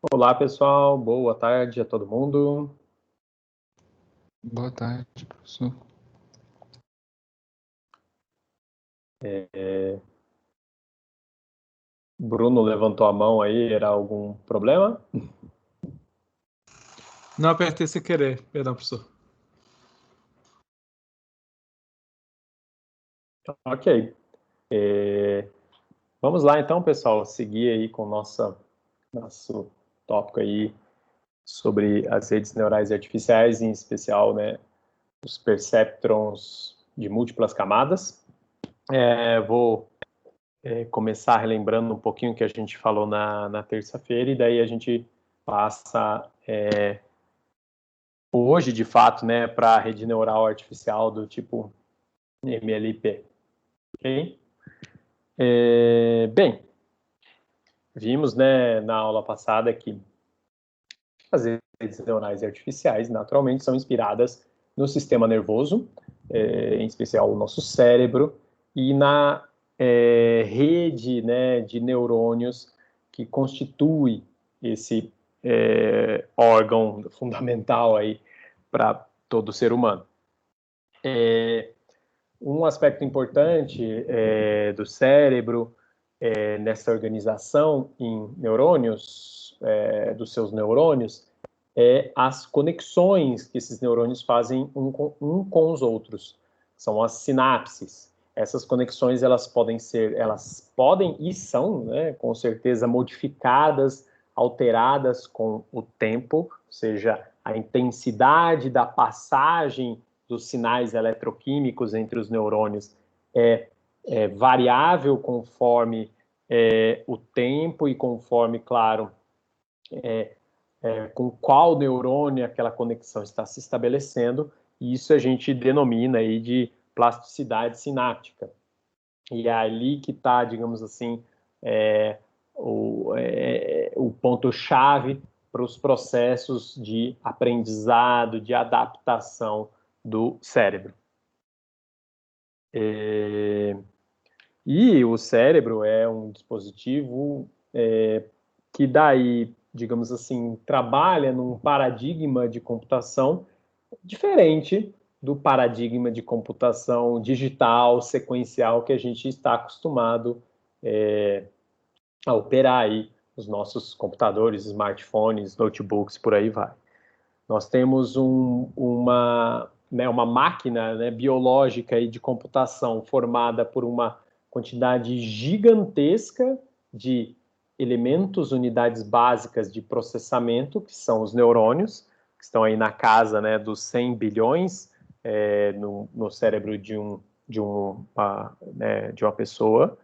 Olá, pessoal. Boa tarde a todo mundo. Boa tarde, professor. Bruno levantou a mão aí, era algum problema? Não apertei sem querer, perdão, professor. Ok. Vamos lá então, pessoal, seguir aí com o nosso tópico aí sobre as redes neurais artificiais, em especial, né, os perceptrons de múltiplas camadas. Vou começar relembrando um pouquinho o que a gente falou na terça-feira, e daí a gente passa hoje, de fato, né, para a rede neural artificial do tipo MLP. Ok? Bem, vimos, né, na aula passada que as redes neurais artificiais, naturalmente, são inspiradas no sistema nervoso, em especial o nosso cérebro, e na rede, né, de neurônios que constitui esse órgão fundamental aí para todo ser humano. Um aspecto importante do cérebro nessa organização em neurônios, dos seus neurônios, é as conexões que esses neurônios fazem um com os outros. São as sinapses. Essas conexões elas podem e são, né, com certeza, modificadas, alteradas com o tempo, ou seja, a intensidade da passagem dos sinais eletroquímicos entre os neurônios é variável conforme o tempo e conforme, claro, com qual neurônio aquela conexão está se estabelecendo, e isso a gente denomina aí de plasticidade sináptica. E é ali que está, digamos assim, o ponto-chave para os processos de aprendizado, de adaptação do cérebro. E o cérebro é um dispositivo que daí, digamos assim, trabalha num paradigma de computação diferente do paradigma de computação digital, sequencial, que a gente está acostumado a operar aí os nossos computadores, smartphones, notebooks, por aí vai. Nós temos uma máquina, né, biológica aí de computação formada por uma quantidade gigantesca de elementos, unidades básicas de processamento, que são os neurônios, que estão aí na casa, né, dos 100 bilhões no cérebro de uma pessoa.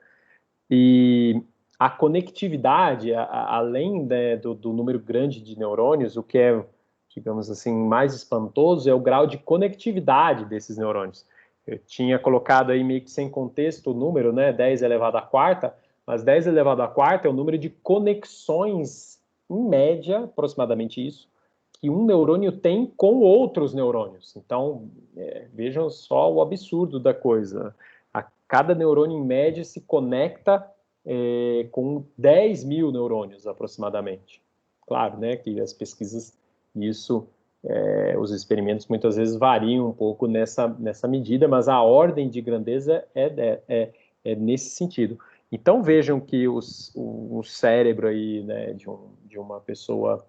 E a conectividade, além, né, do número grande de neurônios, o que é, digamos assim, mais espantoso é o grau de conectividade desses neurônios. Eu tinha colocado aí meio que sem contexto o número, né, 10 elevado à quarta, mas 10 elevado à quarta é o número de conexões, em média, aproximadamente isso, que um neurônio tem com outros neurônios. Então, vejam só o absurdo da coisa. Cada neurônio, em média, se conecta com 10 mil neurônios, aproximadamente. Claro, né, que as pesquisas, isso, os experimentos muitas vezes variam um pouco nessa medida, mas a ordem de grandeza é nesse sentido. Então, vejam que o cérebro aí, né, de uma pessoa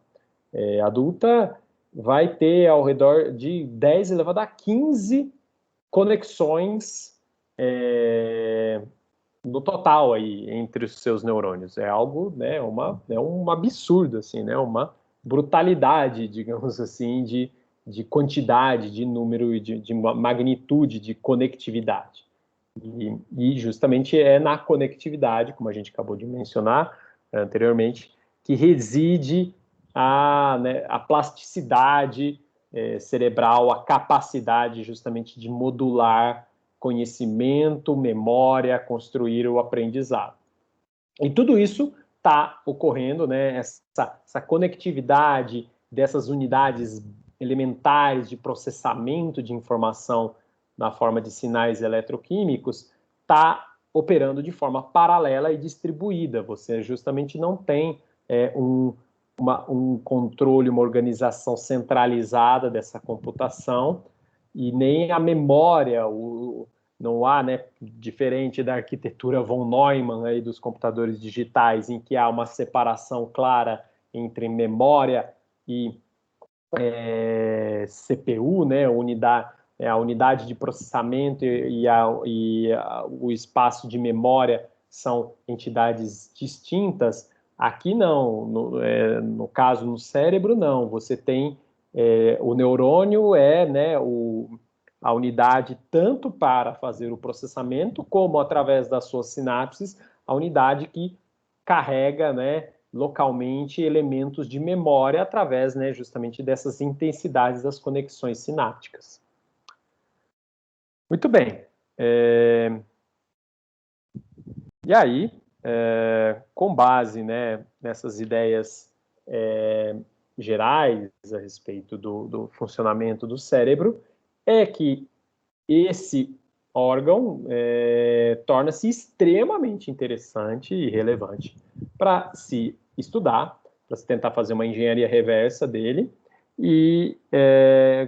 adulta vai ter ao redor de 10 elevado a 15 conexões no total aí entre os seus neurônios. É algo, né, é um absurdo, assim, né, uma brutalidade, digamos assim, de quantidade, de número e de magnitude de conectividade. E justamente é na conectividade, como a gente acabou de mencionar anteriormente, que reside a plasticidade cerebral, a capacidade justamente de modular conhecimento, memória, construir o aprendizado. E tudo isso está ocorrendo, né, essa conectividade dessas unidades elementares de processamento de informação na forma de sinais eletroquímicos está operando de forma paralela e distribuída. Você justamente não tem um controle, uma organização centralizada dessa computação, e nem a memória, não há, né, diferente da arquitetura von Neumann aí dos computadores digitais, em que há uma separação clara entre memória e CPU, né, a unidade de processamento o espaço de memória são entidades distintas. Aqui não, no caso no cérebro não, você tem o neurônio né, a unidade tanto para fazer o processamento, como através das suas sinapses, a unidade que carrega, né, localmente elementos de memória através, né, justamente dessas intensidades das conexões sinápticas. Muito bem. E aí, com base, né, nessas ideias gerais a respeito do funcionamento do cérebro, é que esse órgão torna-se extremamente interessante e relevante para se estudar, para se tentar fazer uma engenharia reversa dele e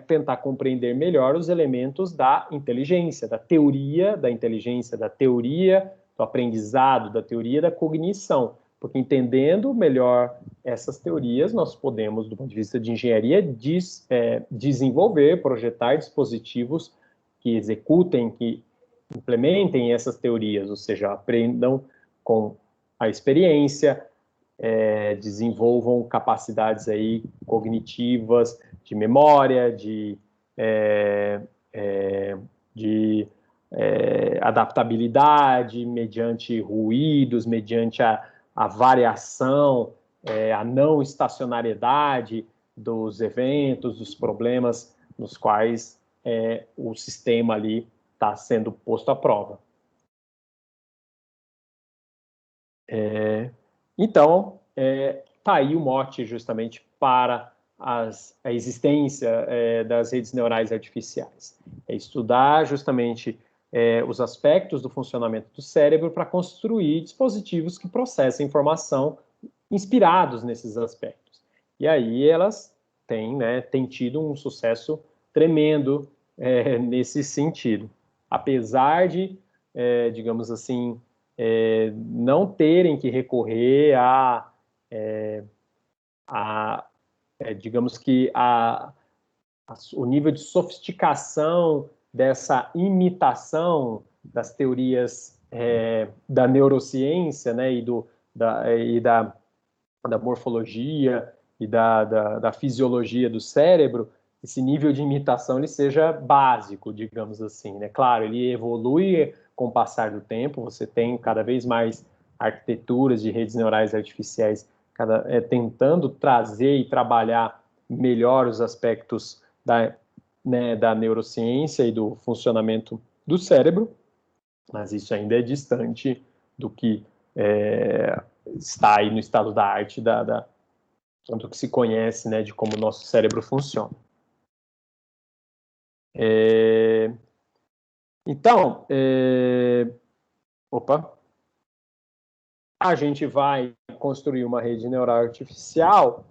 tentar compreender melhor os elementos da inteligência, da teoria da inteligência, da teoria do aprendizado, da teoria da cognição, porque entendendo melhor essas teorias, nós podemos, do ponto de vista de engenharia, desenvolver, projetar dispositivos que executem, que implementem essas teorias, ou seja, aprendam com a experiência, desenvolvam capacidades aí cognitivas, de memória, de adaptabilidade, mediante ruídos, mediante a variação, a não estacionariedade dos eventos, dos problemas nos quais o sistema ali está sendo posto à prova. Então, está aí o mote justamente para a existência das redes neurais artificiais. É estudar justamente os aspectos do funcionamento do cérebro para construir dispositivos que processem informação inspirados nesses aspectos. E aí elas têm tido um sucesso tremendo nesse sentido. Apesar de, digamos assim, não terem que recorrer digamos que o nível de sofisticação dessa imitação das teorias da neurociência, né, e da morfologia e da fisiologia do cérebro, esse nível de imitação ele seja básico, digamos assim, né? Claro, ele evolui com o passar do tempo, você tem cada vez mais arquiteturas de redes neurais artificiais tentando trazer e trabalhar melhor os aspectos da neurociência e do funcionamento do cérebro, mas isso ainda é distante do que está aí no estado da arte do que se conhece, né, de como o nosso cérebro funciona. Então, a gente vai construir uma rede neural artificial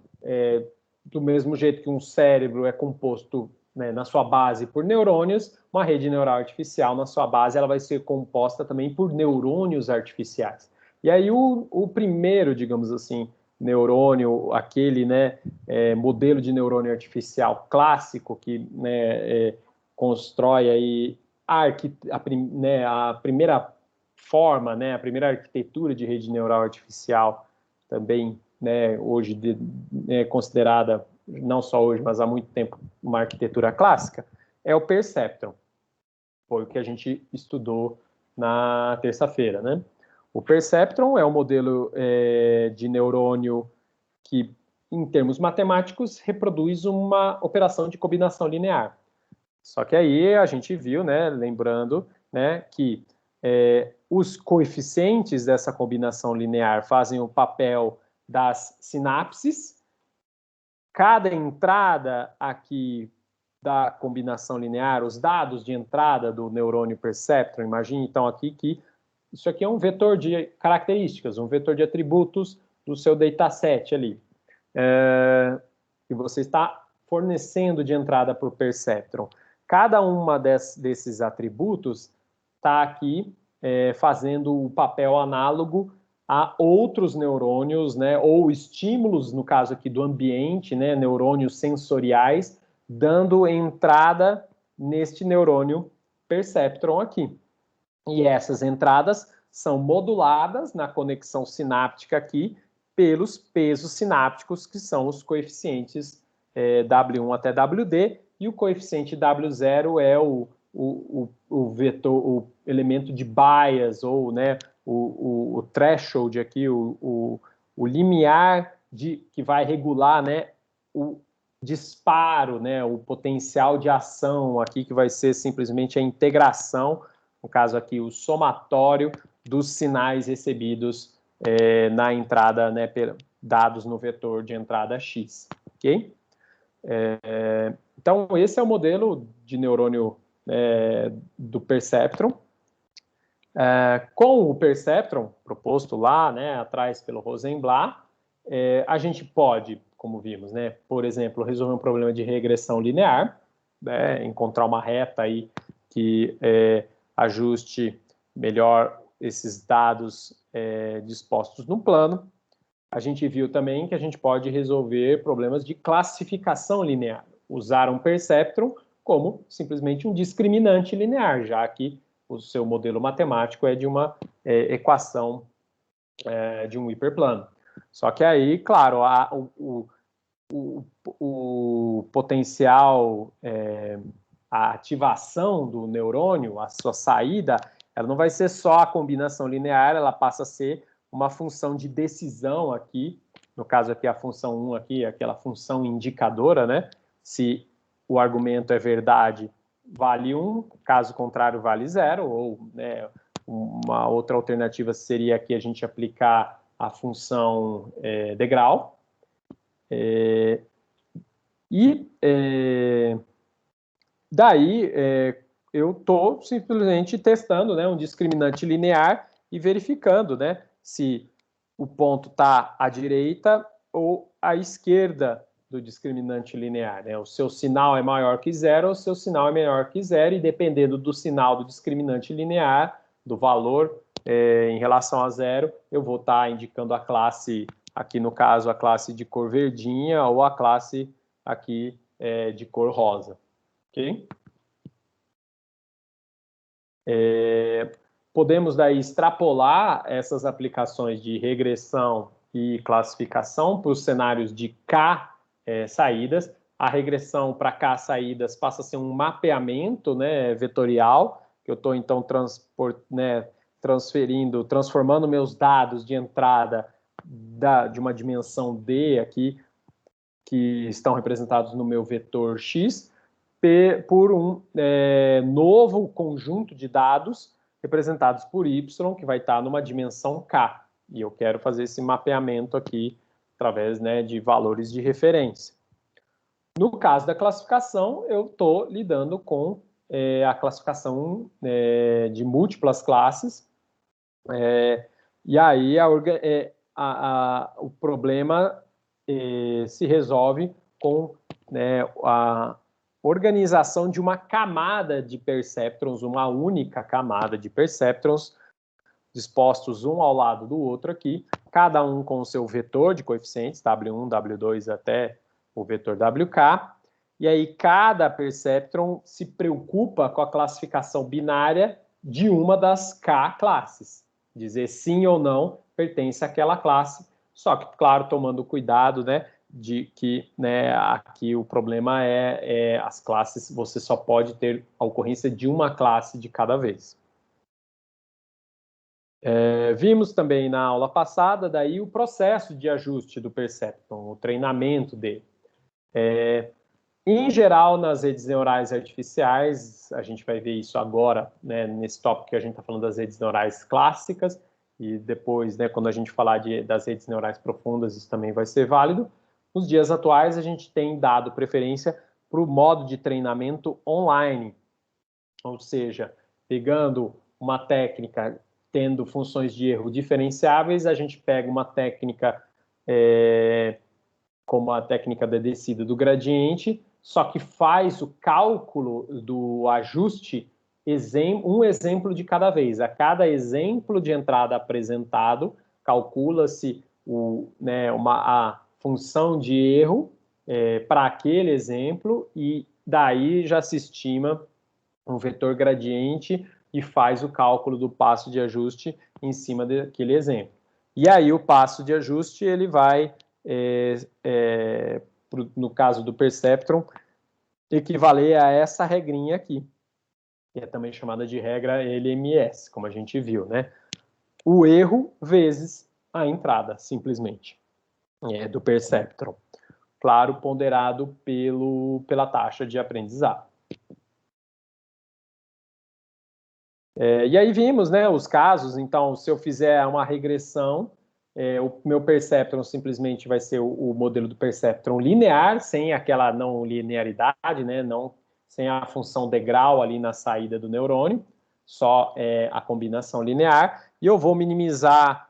do mesmo jeito que um cérebro é composto, né, na sua base por neurônios, uma rede neural artificial na sua base ela vai ser composta também por neurônios artificiais. E aí o primeiro, digamos assim, neurônio, aquele, né, modelo de neurônio artificial clássico que, né, constrói aí a primeira forma, né, a primeira arquitetura de rede neural artificial, também, né, hoje considerada, não só hoje, mas há muito tempo, uma arquitetura clássica, é o Perceptron. Foi o que a gente estudou na terça-feira, né? O Perceptron é um modelo de neurônio que, em termos matemáticos, reproduz uma operação de combinação linear. Só que aí a gente viu, né, lembrando, né, que os coeficientes dessa combinação linear fazem o papel das sinapses. Cada entrada aqui da combinação linear, os dados de entrada do neurônio Perceptron, imagine então aqui que isso aqui é um vetor de características, um vetor de atributos do seu dataset ali. que você está fornecendo de entrada para o perceptron. Cada uma desses atributos está aqui fazendo o papel análogo a outros neurônios, né, ou estímulos, no caso aqui do ambiente, né, neurônios sensoriais, dando entrada neste neurônio perceptron aqui. E essas entradas são moduladas na conexão sináptica aqui pelos pesos sinápticos, que são os coeficientes W1 até WD, e o coeficiente W0 é o vetor, o elemento de bias, ou né, o threshold aqui, o limiar que vai regular, né, o disparo, né, o potencial de ação aqui, que vai ser simplesmente a integração, no caso aqui o somatório dos sinais recebidos na entrada, né, dados no vetor de entrada X, ok? Então, esse é o modelo de neurônio do perceptron. Com o perceptron proposto lá, né, atrás pelo Rosenblatt, a gente pode, como vimos, né, por exemplo, resolver um problema de regressão linear, né, encontrar uma reta aí que ajuste melhor esses dados dispostos no plano. A gente viu também que a gente pode resolver problemas de classificação linear, usar um perceptron como simplesmente um discriminante linear, já que o seu modelo matemático é de uma equação de um hiperplano. Só que aí, claro, o potencial, a ativação do neurônio, a sua saída, ela não vai ser só a combinação linear, ela passa a ser uma função de decisão aqui, no caso aqui a função 1 aqui, aquela função indicadora, né? Se o argumento é verdade, vale 1, caso contrário, vale 0, ou né, uma outra alternativa seria aqui a gente aplicar a função degrau. Daí eu estou simplesmente testando, né, um discriminante linear e verificando, né, se o ponto está à direita ou à esquerda do discriminante linear, né? O seu sinal é maior que 0 ou o seu sinal é menor que 0, e dependendo do sinal do discriminante linear, do valor em relação a 0, eu vou estar indicando a classe, aqui no caso, a classe de cor verdinha, ou a classe aqui de cor rosa. Ok? Podemos daí extrapolar essas aplicações de regressão e classificação para os cenários de K saídas. A regressão para K saídas passa a ser um mapeamento, né, vetorial, que eu estou então transformando meus dados de entrada de uma dimensão D aqui, que estão representados no meu vetor X, por um novo conjunto de dados representados por Y, que vai estar numa dimensão K. E eu quero fazer esse mapeamento aqui através, né, de valores de referência. No caso da classificação, eu estou lidando com a classificação de múltiplas classes, e aí o problema se resolve com a organização de uma camada de perceptrons, uma única camada de perceptrons, dispostos um ao lado do outro aqui, cada um com o seu vetor de coeficientes, W1, W2 até o vetor WK, e aí cada perceptron se preocupa com a classificação binária de uma das K classes, dizer sim ou não pertence àquela classe, só que, claro, tomando cuidado, né, de que, né, aqui o problema as classes, você só pode ter a ocorrência de uma classe de cada vez. Vimos também na aula passada daí o processo de ajuste do perceptron, o treinamento dele. Em geral, nas redes neurais artificiais, a gente vai ver isso agora, né, nesse tópico que a gente está falando das redes neurais clássicas, e depois, né, quando a gente falar das redes neurais profundas, isso também vai ser válido. Nos dias atuais, a gente tem dado preferência para o modo de treinamento online, ou seja, pegando uma técnica tendo funções de erro diferenciáveis, a gente pega uma técnica como a técnica da descida do gradiente, só que faz o cálculo do ajuste um exemplo de cada vez. A cada exemplo de entrada apresentado, calcula-se a função de erro para aquele exemplo, e daí já se estima um vetor gradiente e faz o cálculo do passo de ajuste em cima daquele exemplo. E aí o passo de ajuste ele vai, no caso do perceptron, equivaler a essa regrinha aqui, que é também chamada de regra LMS, como a gente viu, né? O erro vezes a entrada, simplesmente, do perceptron. Claro, ponderado pela taxa de aprendizado. E aí vimos, né, os casos. Então, se eu fizer uma regressão, o meu perceptron simplesmente vai ser o modelo do perceptron linear, sem aquela não linearidade, né, sem a função degrau ali na saída do neurônio, só a combinação linear, e eu vou minimizar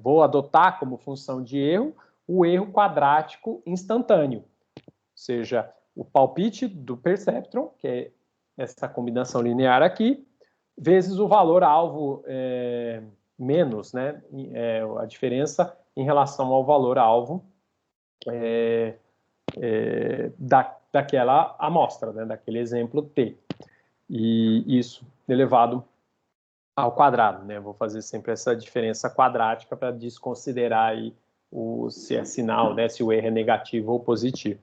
vou adotar como função de erro o erro quadrático instantâneo, ou seja, o palpite do perceptron, que é essa combinação linear aqui, vezes o valor alvo menos, né, a diferença em relação ao valor alvo daquela amostra, né, daquele exemplo T. E isso elevado ao quadrado, né? Vou fazer sempre essa diferença quadrática para desconsiderar aí se é sinal, né, se o erro é negativo ou positivo.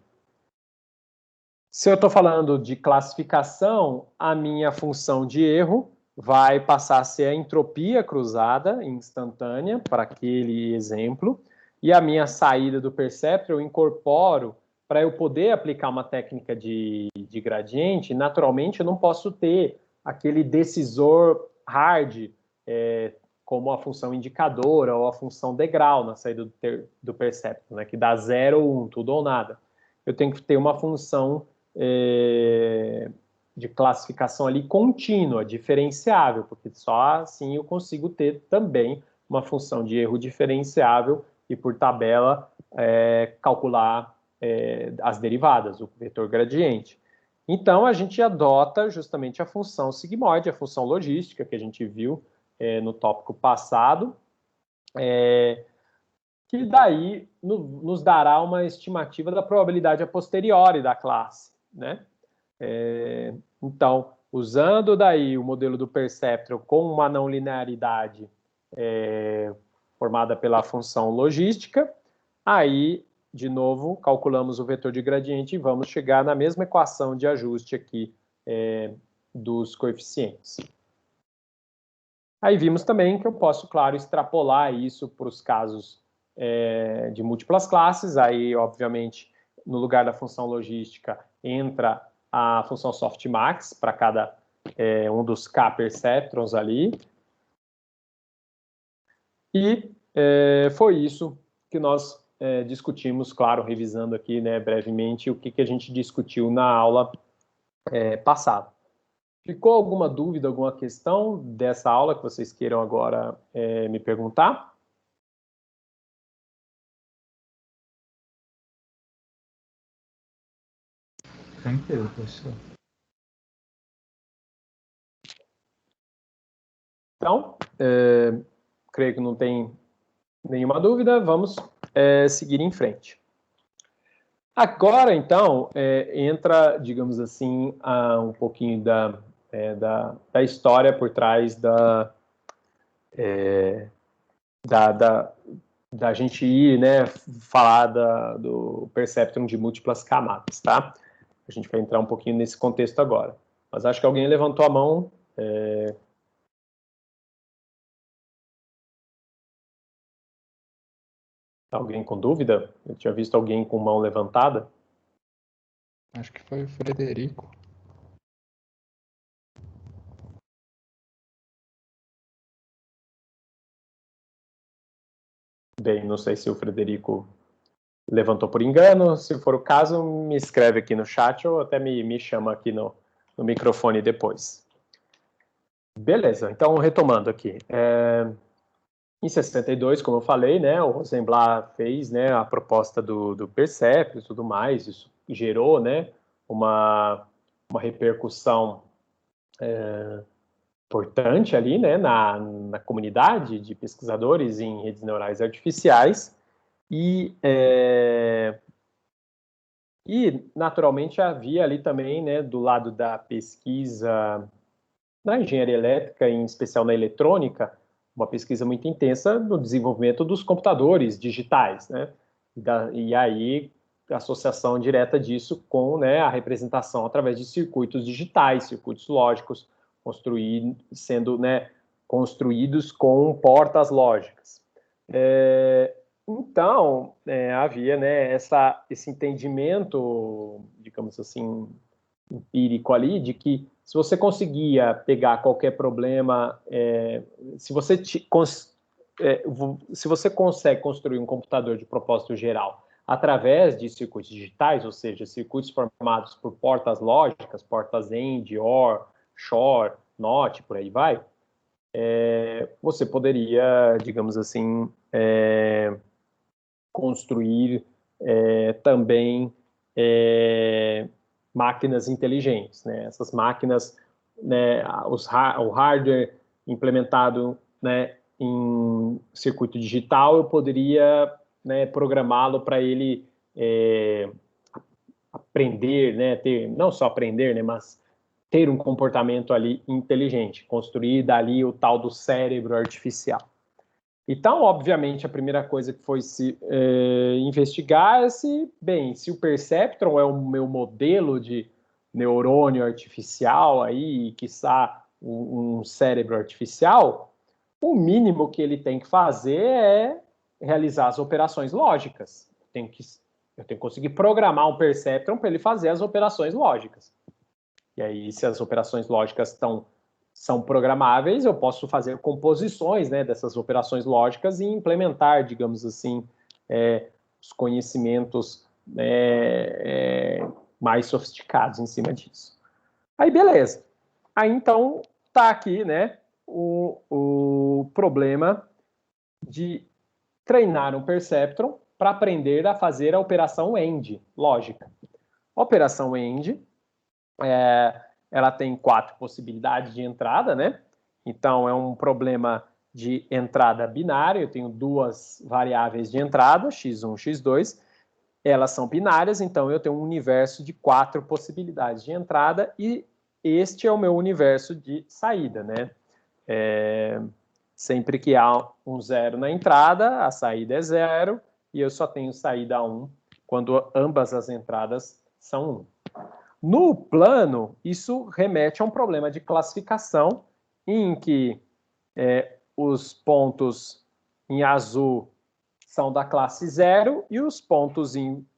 Se eu estou falando de classificação, a minha função de erro vai passar a ser a entropia cruzada instantânea para aquele exemplo, e a minha saída do perceptor eu incorporo para eu poder aplicar uma técnica de gradiente. Naturalmente, eu não posso ter aquele decisor hard, como a função indicadora ou a função degrau na saída do perceptor, né, que dá 0 ou 1, tudo ou nada. Eu tenho que ter uma função de classificação ali contínua, diferenciável, porque só assim eu consigo ter também uma função de erro diferenciável e, por tabela, calcular as derivadas, o vetor gradiente. Então, a gente adota justamente a função sigmoide, a função logística que a gente viu no tópico passado, que daí nos dará uma estimativa da probabilidade a posteriori da classe, né? Então, usando daí o modelo do perceptron com uma não linearidade formada pela função logística, aí, de novo, calculamos o vetor de gradiente e vamos chegar na mesma equação de ajuste aqui dos coeficientes. Aí vimos também que eu posso, claro, extrapolar isso para os casos de múltiplas classes. Aí, obviamente, no lugar da função logística, entra a função softmax para cada um dos k-perceptrons ali. E foi isso que nós discutimos, claro, revisando aqui, né, brevemente, o que a gente discutiu na aula passada. Ficou alguma dúvida, alguma questão dessa aula que vocês queiram agora me perguntar? Tranquilo, professor. Então, creio que não tem nenhuma dúvida, vamos seguir em frente. Agora, então, entra, digamos assim, um pouquinho da história por trás da gente ir, né, falar do perceptron de múltiplas camadas, tá? A gente vai entrar um pouquinho nesse contexto agora. Mas acho que alguém levantou a mão. Alguém com dúvida? Eu tinha visto alguém com mão levantada. Acho que foi o Frederico. Bem, não sei se o Frederico levantou por engano. Se for o caso, me escreve aqui no chat ou até me chama aqui no microfone depois. Beleza, então retomando aqui. Em 62, como eu falei, né, o Rosenblatt fez, né, a proposta do perceptron e tudo mais, isso gerou, né, uma repercussão importante ali, né, na comunidade de pesquisadores em redes neurais artificiais e naturalmente havia ali também, né, do lado da pesquisa na engenharia elétrica, em especial na eletrônica, uma pesquisa muito intensa no desenvolvimento dos computadores digitais, né? E aí a associação direta disso com, né, a representação através de circuitos digitais, circuitos lógicos, sendo, né, construídos com portas lógicas. Então, havia, né, esse entendimento, digamos assim, empírico ali, de que se você conseguia pegar qualquer problema, se você consegue construir um computador de propósito geral através de circuitos digitais, ou seja, circuitos formados por portas lógicas, portas AND, OR, XOR, NOT, por aí vai, você poderia, digamos assim, construir também máquinas inteligentes, né? Essas máquinas, né, o hardware implementado, né, em circuito digital, eu poderia, né, programá-lo para ele aprender, né, não só aprender, né, mas ter um comportamento ali inteligente, construir dali o tal do cérebro artificial. Então, obviamente, a primeira coisa que foi se investigar é se o perceptron é o meu modelo de neurônio artificial aí, quiçá um cérebro artificial, o mínimo que ele tem que fazer é realizar as operações lógicas. Eu tenho que conseguir programar um perceptron para ele fazer as operações lógicas. E aí, se as operações lógicas são programáveis, eu posso fazer composições, né, dessas operações lógicas e implementar, digamos assim, os conhecimentos mais sofisticados em cima disso. Aí, beleza. Aí, então, tá aqui, né, o problema de treinar um perceptron para aprender a fazer a operação AND, lógica. A operação AND ela tem 4 possibilidades de entrada, né? Então, é um problema de entrada binária. Eu tenho 2 variáveis de entrada, x1 e x2. Elas são binárias, então eu tenho um universo de 4 possibilidades de entrada e este é o meu universo de saída, né? Sempre que há um 0 na entrada, a saída é 0 e eu só tenho saída 1 quando ambas as entradas são 1. No plano, isso remete a um problema de classificação em que os pontos em azul são da classe 0 e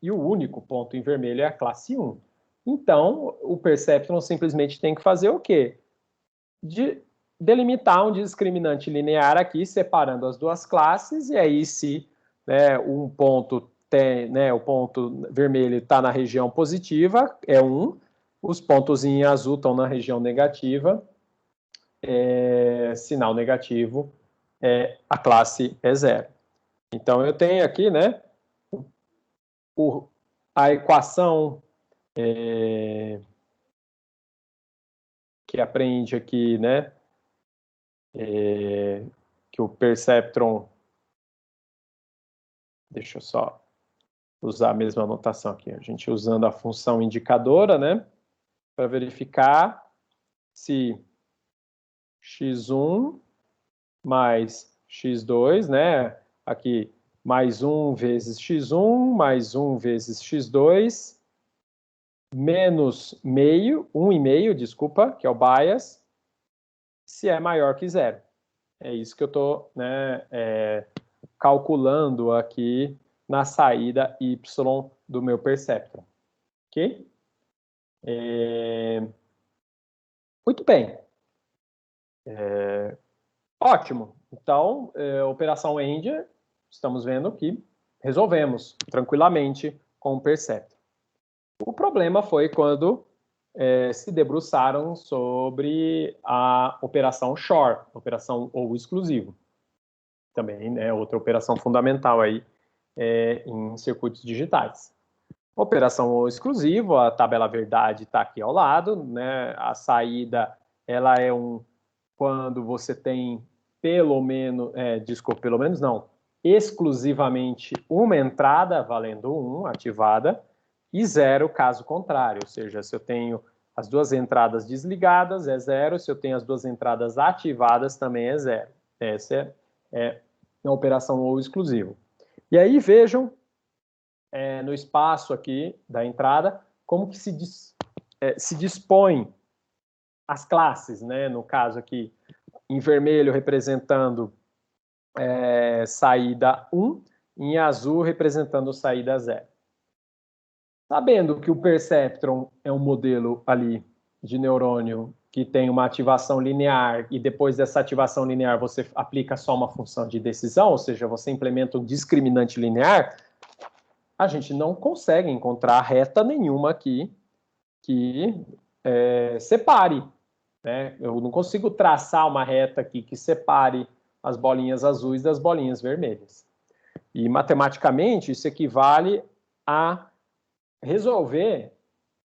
e o único ponto em vermelho é a classe 1. Então, o perceptron simplesmente tem que fazer o quê? Delimitar um discriminante linear aqui, separando as duas classes, e aí se um ponto o ponto vermelho está na região positiva, é 1, os pontos em azul estão na região negativa, sinal negativo, a classe é 0. Então, eu tenho aqui, né, a equação que aprende aqui, né, que o perceptron, deixa eu só usar a mesma anotação aqui, a gente usando a função indicadora, né, para verificar se x1 mais x2, né, aqui, mais 1 vezes x1, mais 1 vezes x2, menos meio, 1,5, desculpa, que é o bias, se é maior que 0. É isso que eu estou, né, calculando aqui na saída y do meu perceptron. Ok? Muito bem. Ótimo. Então, operação AND, estamos vendo que resolvemos tranquilamente com o perceptron. O problema foi quando se debruçaram sobre a operação XOR, operação ou exclusivo. também, né, outra operação fundamental aí em circuitos digitais. Operação O exclusivo, a tabela verdade está aqui ao lado, né? A saída, ela é quando você tem pelo menos não, exclusivamente uma entrada valendo 1 ativada e 0 caso contrário, ou seja, se eu tenho as duas entradas desligadas é 0, se eu tenho as duas entradas ativadas também é 0. Essa é a operação O exclusivo. E aí vejam no espaço aqui da entrada, como que se dispõe as classes, né? No caso aqui, em vermelho representando saída 1, em azul representando saída 0. Sabendo que o perceptron é um modelo ali de neurônio que tem uma ativação linear e depois dessa ativação linear você aplica só uma função de decisão, ou seja, você implementa um discriminante linear, a gente não consegue encontrar reta nenhuma aqui que separe. Né? Eu não consigo traçar uma reta aqui que separe as bolinhas azuis das bolinhas vermelhas. E, matematicamente, isso equivale a resolver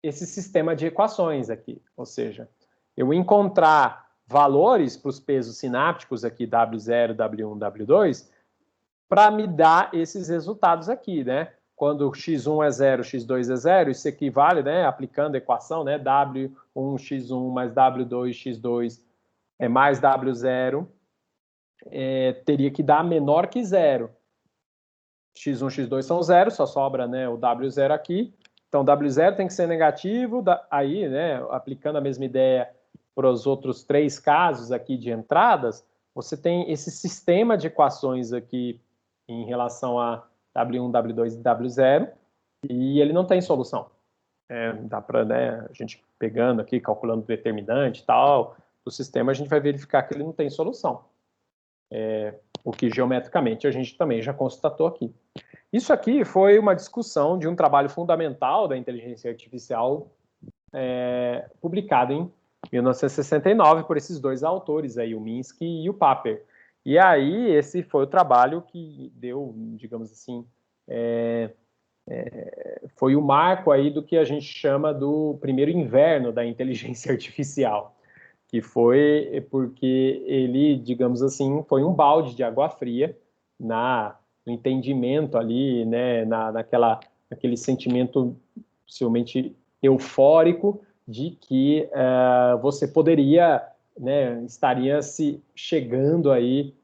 esse sistema de equações aqui. Ou seja, eu encontrar valores para os pesos sinápticos aqui, W0, W1, W2, para me dar esses resultados aqui, né? Quando x1 é 0, x2 é 0, isso equivale, né, aplicando a equação, né, W1x1 mais W2x2 mais W0, teria que dar menor que 0. x1, x2 são 0, só sobra, né, o W0 aqui. Então, W0 tem que ser negativo, aí, né, aplicando a mesma ideia para os outros 3 casos aqui de entradas, você tem esse sistema de equações aqui em relação a W1, W2 e W0, e ele não tem solução. Dá para, né, a gente pegando aqui, calculando o determinante e tal, do sistema, a gente vai verificar que ele não tem solução. O que geometricamente a gente também já constatou aqui. Isso aqui foi uma discussão de um trabalho fundamental da inteligência artificial publicado em 1969 por esses dois autores aí, o Minsky e o Papert. E aí esse foi o trabalho que deu, digamos assim, foi o marco aí do que a gente chama do primeiro inverno da inteligência artificial, que foi porque ele, digamos assim, foi um balde de água fria no entendimento ali, né, naquele sentimento possivelmente eufórico de que você poderia, né, estaria se chegando aí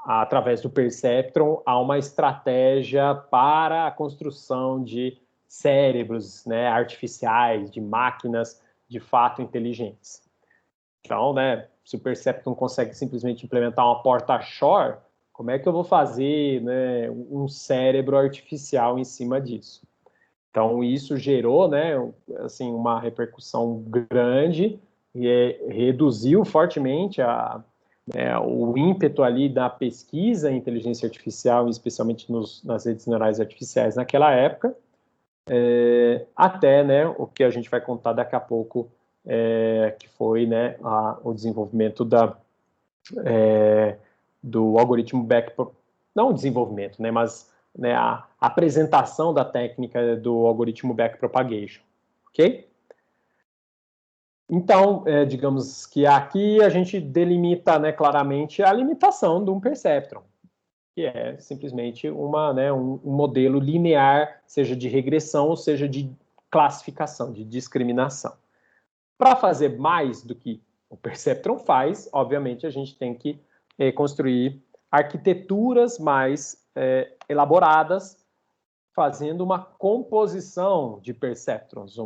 através do perceptron a uma estratégia para a construção de cérebros, né, artificiais, de máquinas de fato inteligentes. Então, né, se o perceptron consegue simplesmente implementar uma porta Shor, como é que eu vou fazer, né, um cérebro artificial em cima disso? Então, isso gerou, né, assim, uma repercussão grande e reduziu fortemente o ímpeto ali da pesquisa em inteligência artificial, especialmente nas redes neurais artificiais naquela época, até, né, o que a gente vai contar daqui a pouco, que foi, né, o desenvolvimento do algoritmo não o desenvolvimento, né, mas, né, a apresentação da técnica do algoritmo backpropagation, ok? Então, digamos que aqui a gente delimita, né, claramente a limitação de um perceptron, que é simplesmente um modelo linear, seja de regressão ou seja de classificação, de discriminação. Para fazer mais do que o perceptron faz, obviamente a gente tem que construir arquiteturas mais elaboradas, fazendo uma composição de perceptrons,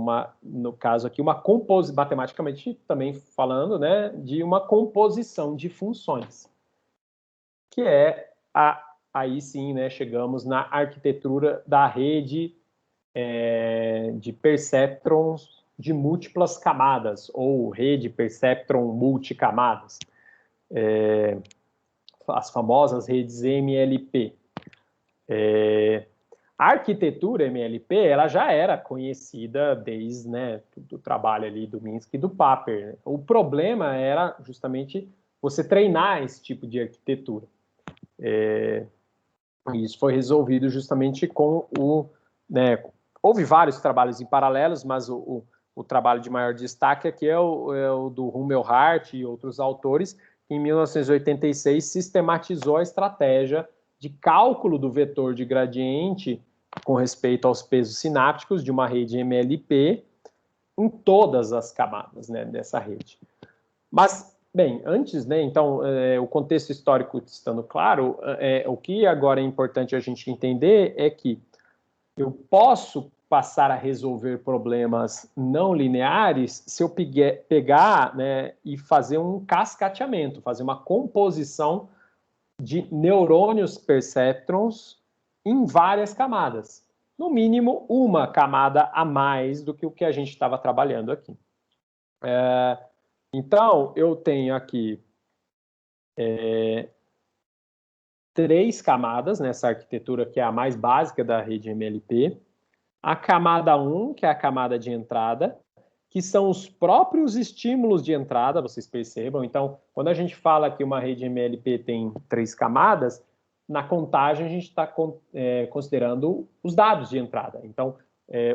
no caso aqui, matematicamente também falando, né, de uma composição de funções, que aí sim, né, chegamos na arquitetura da rede de perceptrons de múltiplas camadas, ou rede perceptron multicamadas, as famosas redes MLP. A arquitetura MLP, ela já era conhecida desde, né, do trabalho ali do Minsky e do Papert. O problema era justamente você treinar esse tipo de arquitetura. E isso foi resolvido justamente com o... né, houve vários trabalhos em paralelos, mas o trabalho de maior destaque aqui é o do Rumelhart e outros autores, que em 1986 sistematizou a estratégia de cálculo do vetor de gradiente com respeito aos pesos sinápticos de uma rede MLP em todas as camadas, né, dessa rede. Mas, bem, antes, né, então, o contexto histórico estando claro, o que agora é importante a gente entender é que eu posso passar a resolver problemas não lineares se eu pegar, né, e fazer um cascateamento, fazer uma composição de neurônios perceptrons em várias camadas. No mínimo, uma camada a mais do que o que a gente estava trabalhando aqui. Então, eu tenho aqui 3 camadas nessa arquitetura, que é a mais básica da rede MLP. A camada 1, que é a camada de entrada, que são os próprios estímulos de entrada, vocês percebam. Então, quando a gente fala que uma rede MLP tem 3 camadas, na contagem a gente está considerando os dados de entrada. Então,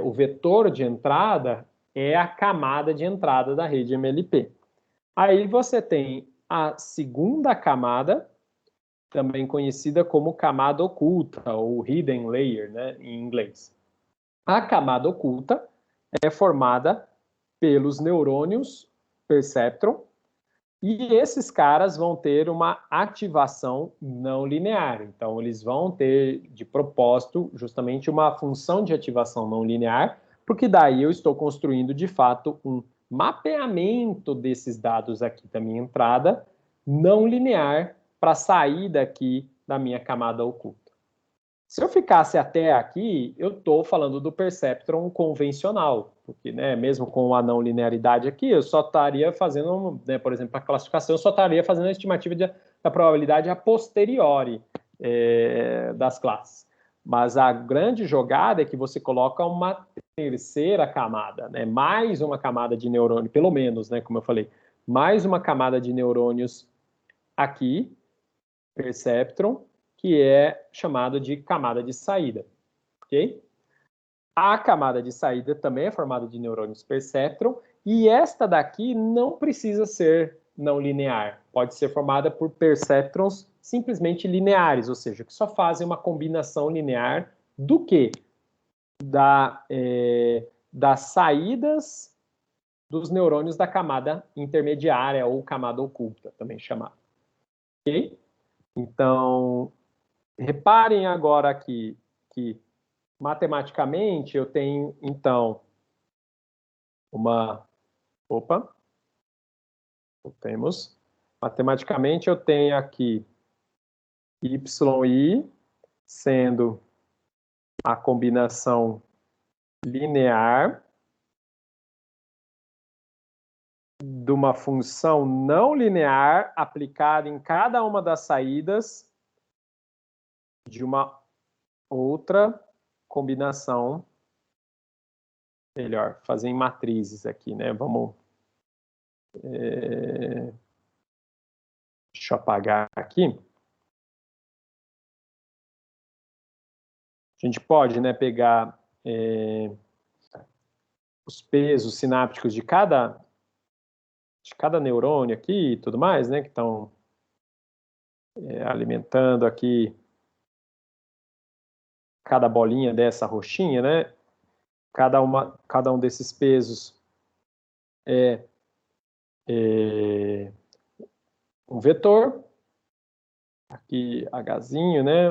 o vetor de entrada é a camada de entrada da rede MLP. Aí você tem a segunda camada, também conhecida como camada oculta, ou hidden layer, né, em inglês. A camada oculta é formada pelos neurônios perceptron, e esses caras vão ter uma ativação não linear. Então, eles vão ter, de propósito, justamente uma função de ativação não linear, porque daí eu estou construindo, de fato, um mapeamento desses dados aqui da minha entrada não linear para sair daqui da minha camada oculta. Se eu ficasse até aqui, eu estou falando do perceptron convencional, porque, né, mesmo com a não linearidade aqui, eu só estaria fazendo, né, por exemplo, a classificação, eu só estaria fazendo a estimativa da probabilidade a posteriori das classes. Mas a grande jogada é que você coloca uma terceira camada, né, mais uma camada de neurônio, pelo menos, né, como eu falei, mais uma camada de neurônios aqui, perceptron, que é chamado de camada de saída, ok? A camada de saída também é formada de neurônios perceptron, e esta daqui não precisa ser não linear, pode ser formada por perceptrons simplesmente lineares, ou seja, que só fazem uma combinação linear do quê? Das saídas dos neurônios da camada intermediária ou camada oculta, também chamada, ok? Então, reparem agora aqui que, matematicamente, eu tenho, então, matematicamente, eu tenho aqui YI sendo a combinação linear de uma função não linear aplicada em cada uma das saídas de uma outra combinação, melhor, fazer em matrizes aqui, né? Vamos... deixa eu apagar aqui. A gente pode, né, pegar os pesos sinápticos de cada neurônio aqui e tudo mais, né, que estão alimentando aqui cada bolinha dessa roxinha, né? Cada um desses pesos é um vetor, aqui Hzinho, né?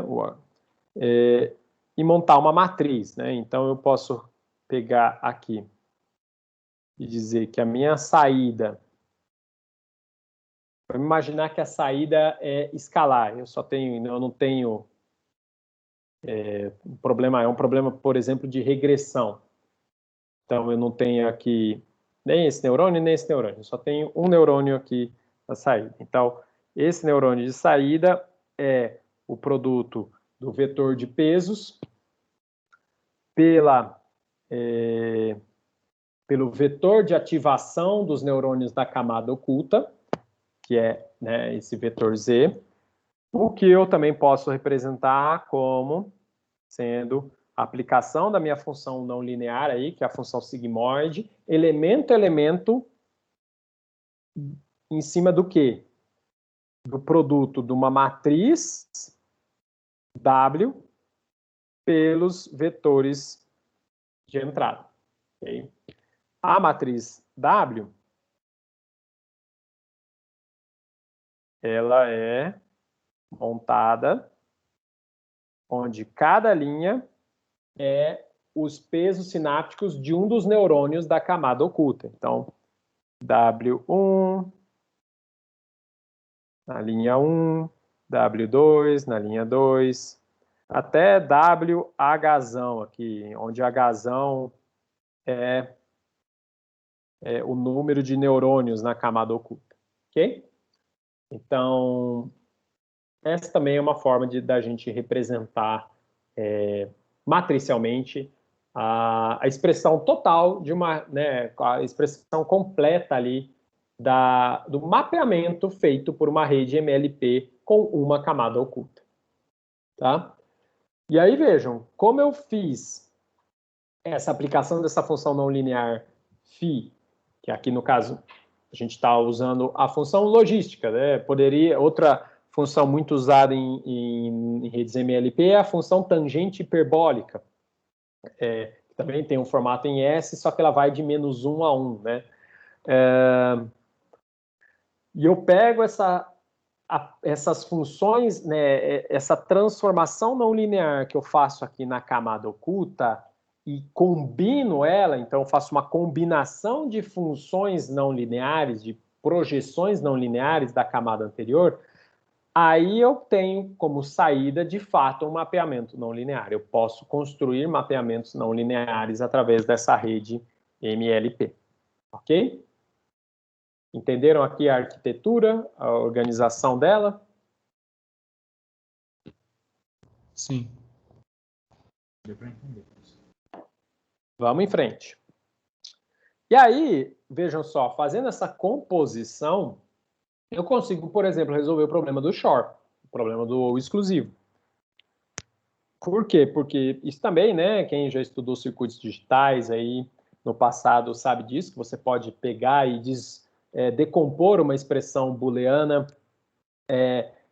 E montar uma matriz, né? Então eu posso pegar aqui e dizer que a minha saída, vamos imaginar que a saída é escalar, eu não tenho um problema, é um problema, por exemplo, de regressão. Então eu não tenho aqui nem esse neurônio, nem esse neurônio, eu só tenho um neurônio aqui na saída. Então, esse neurônio de saída é o produto do vetor de pesos pelo vetor de ativação dos neurônios da camada oculta, que é, né, esse vetor Z, O que eu também posso representar como sendo a aplicação da minha função não linear aí, que é a função sigmoide, elemento a elemento, em cima do quê? Do produto de uma matriz W pelos vetores de entrada. Okay? A matriz W, ela é montada onde cada linha é os pesos sinápticos de um dos neurônios da camada oculta. Então, W1 na linha 1, W2 na linha 2, até WH aqui, onde H é o número de neurônios na camada oculta, ok? Então, essa também é uma forma da gente representar matricialmente a expressão total de uma, né, a expressão completa ali do mapeamento feito por uma rede MLP com uma camada oculta, tá? E aí vejam, como eu fiz essa aplicação dessa função não linear φ, que aqui no caso a gente está usando a função logística, né? Poderia, outra função muito usada em redes MLP é a função tangente hiperbólica. Também tem um formato em S, só que ela vai de -1 a 1, né? E eu pego essas funções, né, essa transformação não linear que eu faço aqui na camada oculta e combino ela, então eu faço uma combinação de funções não lineares, de projeções não lineares da camada anterior, aí eu tenho como saída, de fato, um mapeamento não linear. Eu posso construir mapeamentos não lineares através dessa rede MLP, ok? Entenderam aqui a arquitetura, a organização dela? Sim. Deu para entender. Vamos em frente. E aí, vejam só, fazendo essa composição, eu consigo, por exemplo, resolver o problema do short, o problema do ou exclusivo. Por quê? Porque isso também, né, quem já estudou circuitos digitais aí no passado sabe disso, que você pode pegar e decompor uma expressão booleana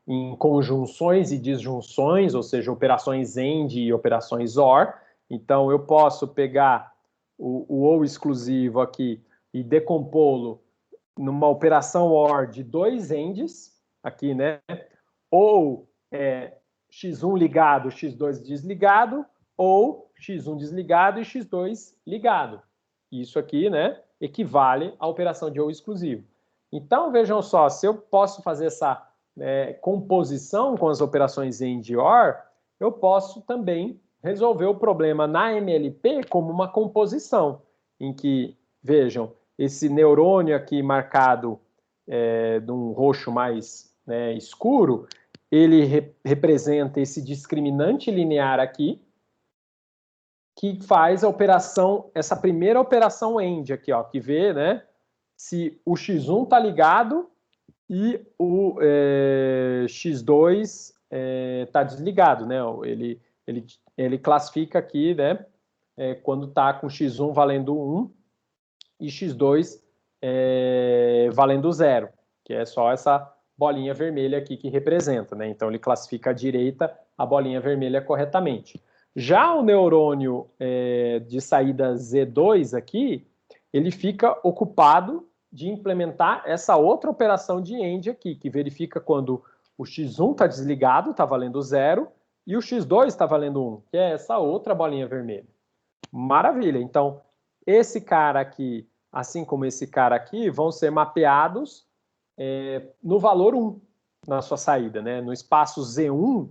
em conjunções e disjunções, ou seja, operações AND e operações OR. Então, eu posso pegar o ou exclusivo aqui e decompô-lo numa operação OR de dois ANDs, aqui, né? Ou X1 ligado, X2 desligado, ou X1 desligado e X2 ligado. Isso aqui, né, equivale à operação de ou exclusivo. Então, vejam só, se eu posso fazer essa composição com as operações AND e OR, eu posso também resolver o problema na MLP como uma composição, em que, vejam, esse neurônio aqui marcado de um roxo mais escuro, ele representa esse discriminante linear aqui, que faz a operação, essa primeira operação AND aqui, ó, que vê, né, se o X1 está ligado e o X2 está desligado, né? Ele classifica aqui, né, quando está com X1 valendo 1 e X2 valendo 0, que é só essa bolinha vermelha aqui que representa, né? Então ele classifica à direita a bolinha vermelha corretamente. Já o neurônio de saída Z2 aqui, ele fica ocupado de implementar essa outra operação de AND aqui, que verifica quando o X1 está desligado, está valendo 0, e o X2 está valendo 1, que é essa outra bolinha vermelha. Maravilha! Então, esse cara aqui, assim como esse cara aqui, vão ser mapeados no valor 1 na sua saída, né? No espaço Z1,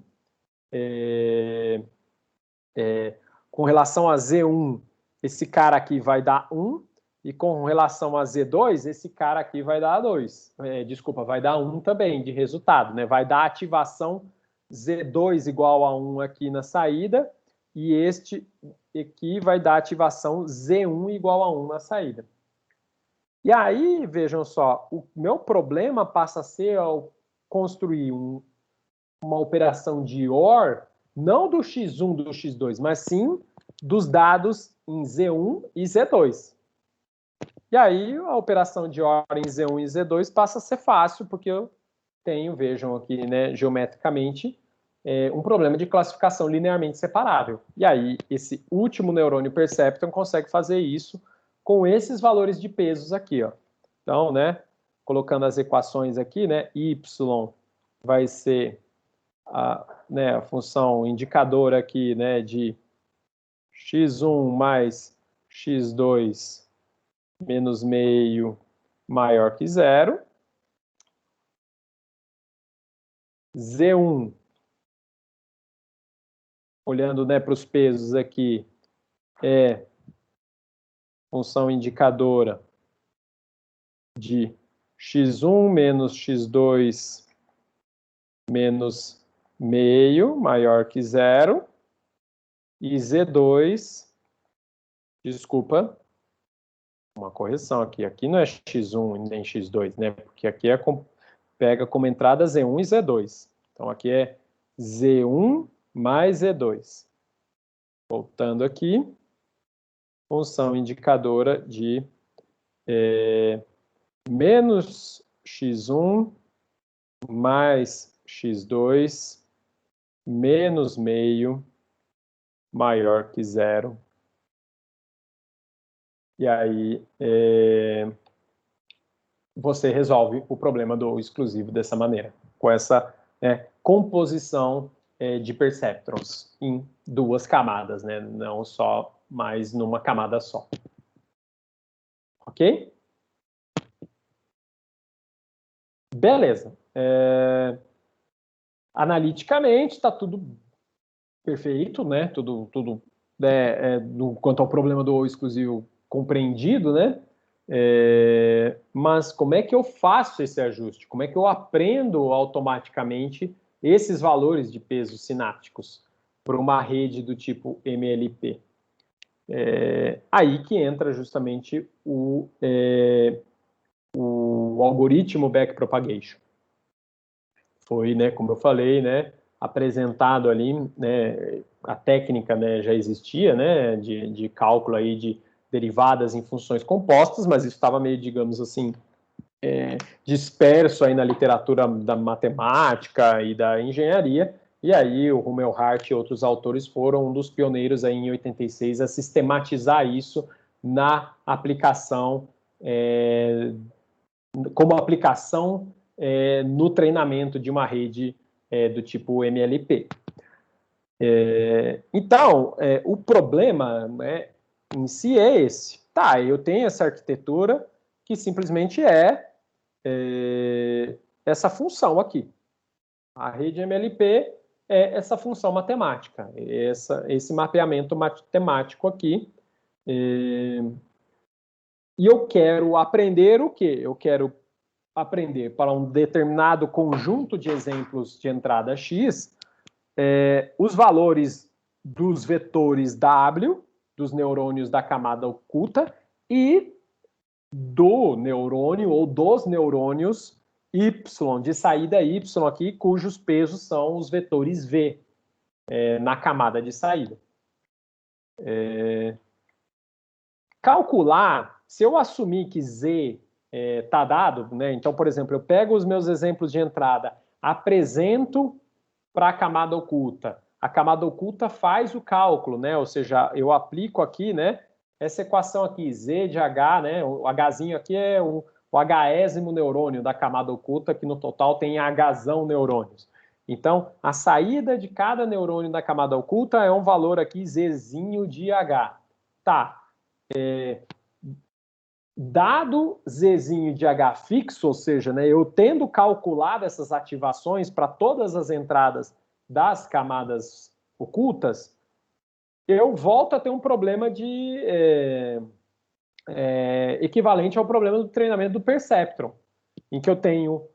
com relação a Z1, esse cara aqui vai dar 1, e com relação a Z2, esse cara aqui vai dar 2. Desculpa, vai dar 1 também de resultado, né? Vai dar ativação Z2 igual a 1 aqui na saída, e este aqui vai dar ativação Z1 igual a 1 na saída. E aí, vejam só, o meu problema passa a ser ao construir uma operação de OR, não do x1, do x2, mas sim dos dados em Z1 e Z2. E aí a operação de OR em Z1 e Z2 passa a ser fácil, porque eu tenho, vejam aqui, né, geometricamente, um problema de classificação linearmente separável. E aí esse último neurônio perceptron consegue fazer isso com esses valores de pesos aqui, ó. Então, né, colocando as equações aqui, né, y vai ser a função indicadora aqui, né, de x1 mais x2 menos meio maior que zero. Z1, olhando, né, para os pesos aqui, é função indicadora de x1 menos x2 menos meio maior que zero. E Z2, desculpa, uma correção aqui. Aqui não é x1 nem x2, né? Porque aqui pega como entrada Z1 e Z2. Então aqui é Z1 mais Z2. Voltando aqui, função indicadora de menos x1 mais x2 menos meio maior que zero. E aí você resolve o problema do exclusivo dessa maneira, com essa composição de perceptrons em duas camadas, né? Não só mais numa camada só. Ok? Beleza. Analiticamente está tudo perfeito, né? Tudo quanto ao problema do exclusivo compreendido, né? Mas como é que eu faço esse ajuste? Como é que eu aprendo automaticamente esses valores de pesos sinápticos para uma rede do tipo MLP? Aí que entra justamente o algoritmo backpropagation. Foi, né, como eu falei, né, apresentado ali, né, a técnica, né, já existia, né, de cálculo aí de derivadas em funções compostas, mas isso estava meio, digamos assim, disperso aí na literatura da matemática e da engenharia, e aí o Rummel Hart e outros autores foram um dos pioneiros aí em 86 a sistematizar isso na aplicação, como aplicação no treinamento de uma rede do tipo MLP. Então, o problema, né, em si é esse. Tá, eu tenho essa arquitetura que simplesmente essa função aqui. A rede MLP é essa função matemática, esse mapeamento matemático aqui. E eu quero aprender o quê? Eu quero aprender para um determinado conjunto de exemplos de entrada X, os valores dos vetores W, dos neurônios da camada oculta, e do neurônio ou dos neurônios Y, de saída Y aqui, cujos pesos são os vetores V na camada de saída. Calcular, se eu assumir que Z está dado, né? Então, por exemplo, eu pego os meus exemplos de entrada, apresento para a camada oculta. A camada oculta faz o cálculo, né? Ou seja, eu aplico aqui, né? Essa equação aqui, Z de H, né? O Hzinho aqui é o Hésimo neurônio da camada oculta, que no total tem Hzão neurônios. Então, a saída de cada neurônio da camada oculta é um valor aqui, Zzinho de H. Tá. Dado Zzinho de H fixo, ou seja, né, eu tendo calculado essas ativações para todas as entradas das camadas ocultas, eu volto a ter um problema de equivalente ao problema do treinamento do perceptron, em que eu tenho,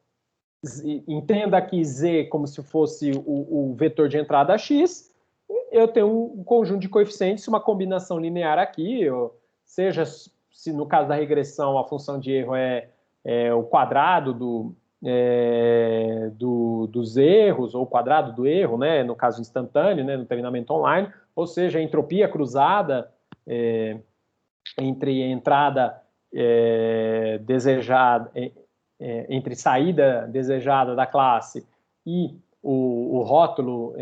entenda aqui Z como se fosse o vetor de entrada X, eu tenho um conjunto de coeficientes, uma combinação linear aqui, seja se no caso da regressão a função de erro é o quadrado dos erros, ou quadrado do erro, né, no caso instantâneo, né, no treinamento online, ou seja, a entropia cruzada entre a entrada desejada, entre saída desejada da classe e o rótulo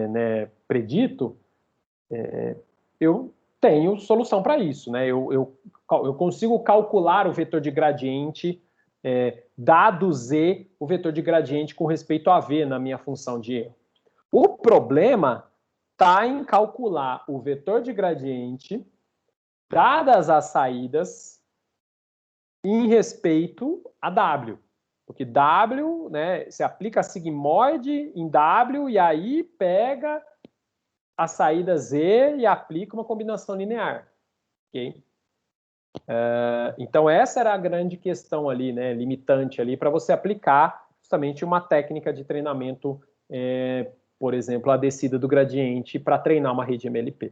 né, predito, eu tenho solução para isso, né? Eu consigo calcular o vetor de gradiente dado Z, o vetor de gradiente com respeito a V na minha função de erro. O problema está em calcular o vetor de gradiente dadas as saídas em respeito a W. Porque W, né, você aplica a sigmoide em W e aí pega a saída Z e aplica uma combinação linear. Ok? Então, essa era a grande questão ali, né, limitante ali, para você aplicar justamente uma técnica de treinamento, por exemplo, a descida do gradiente para treinar uma rede MLP.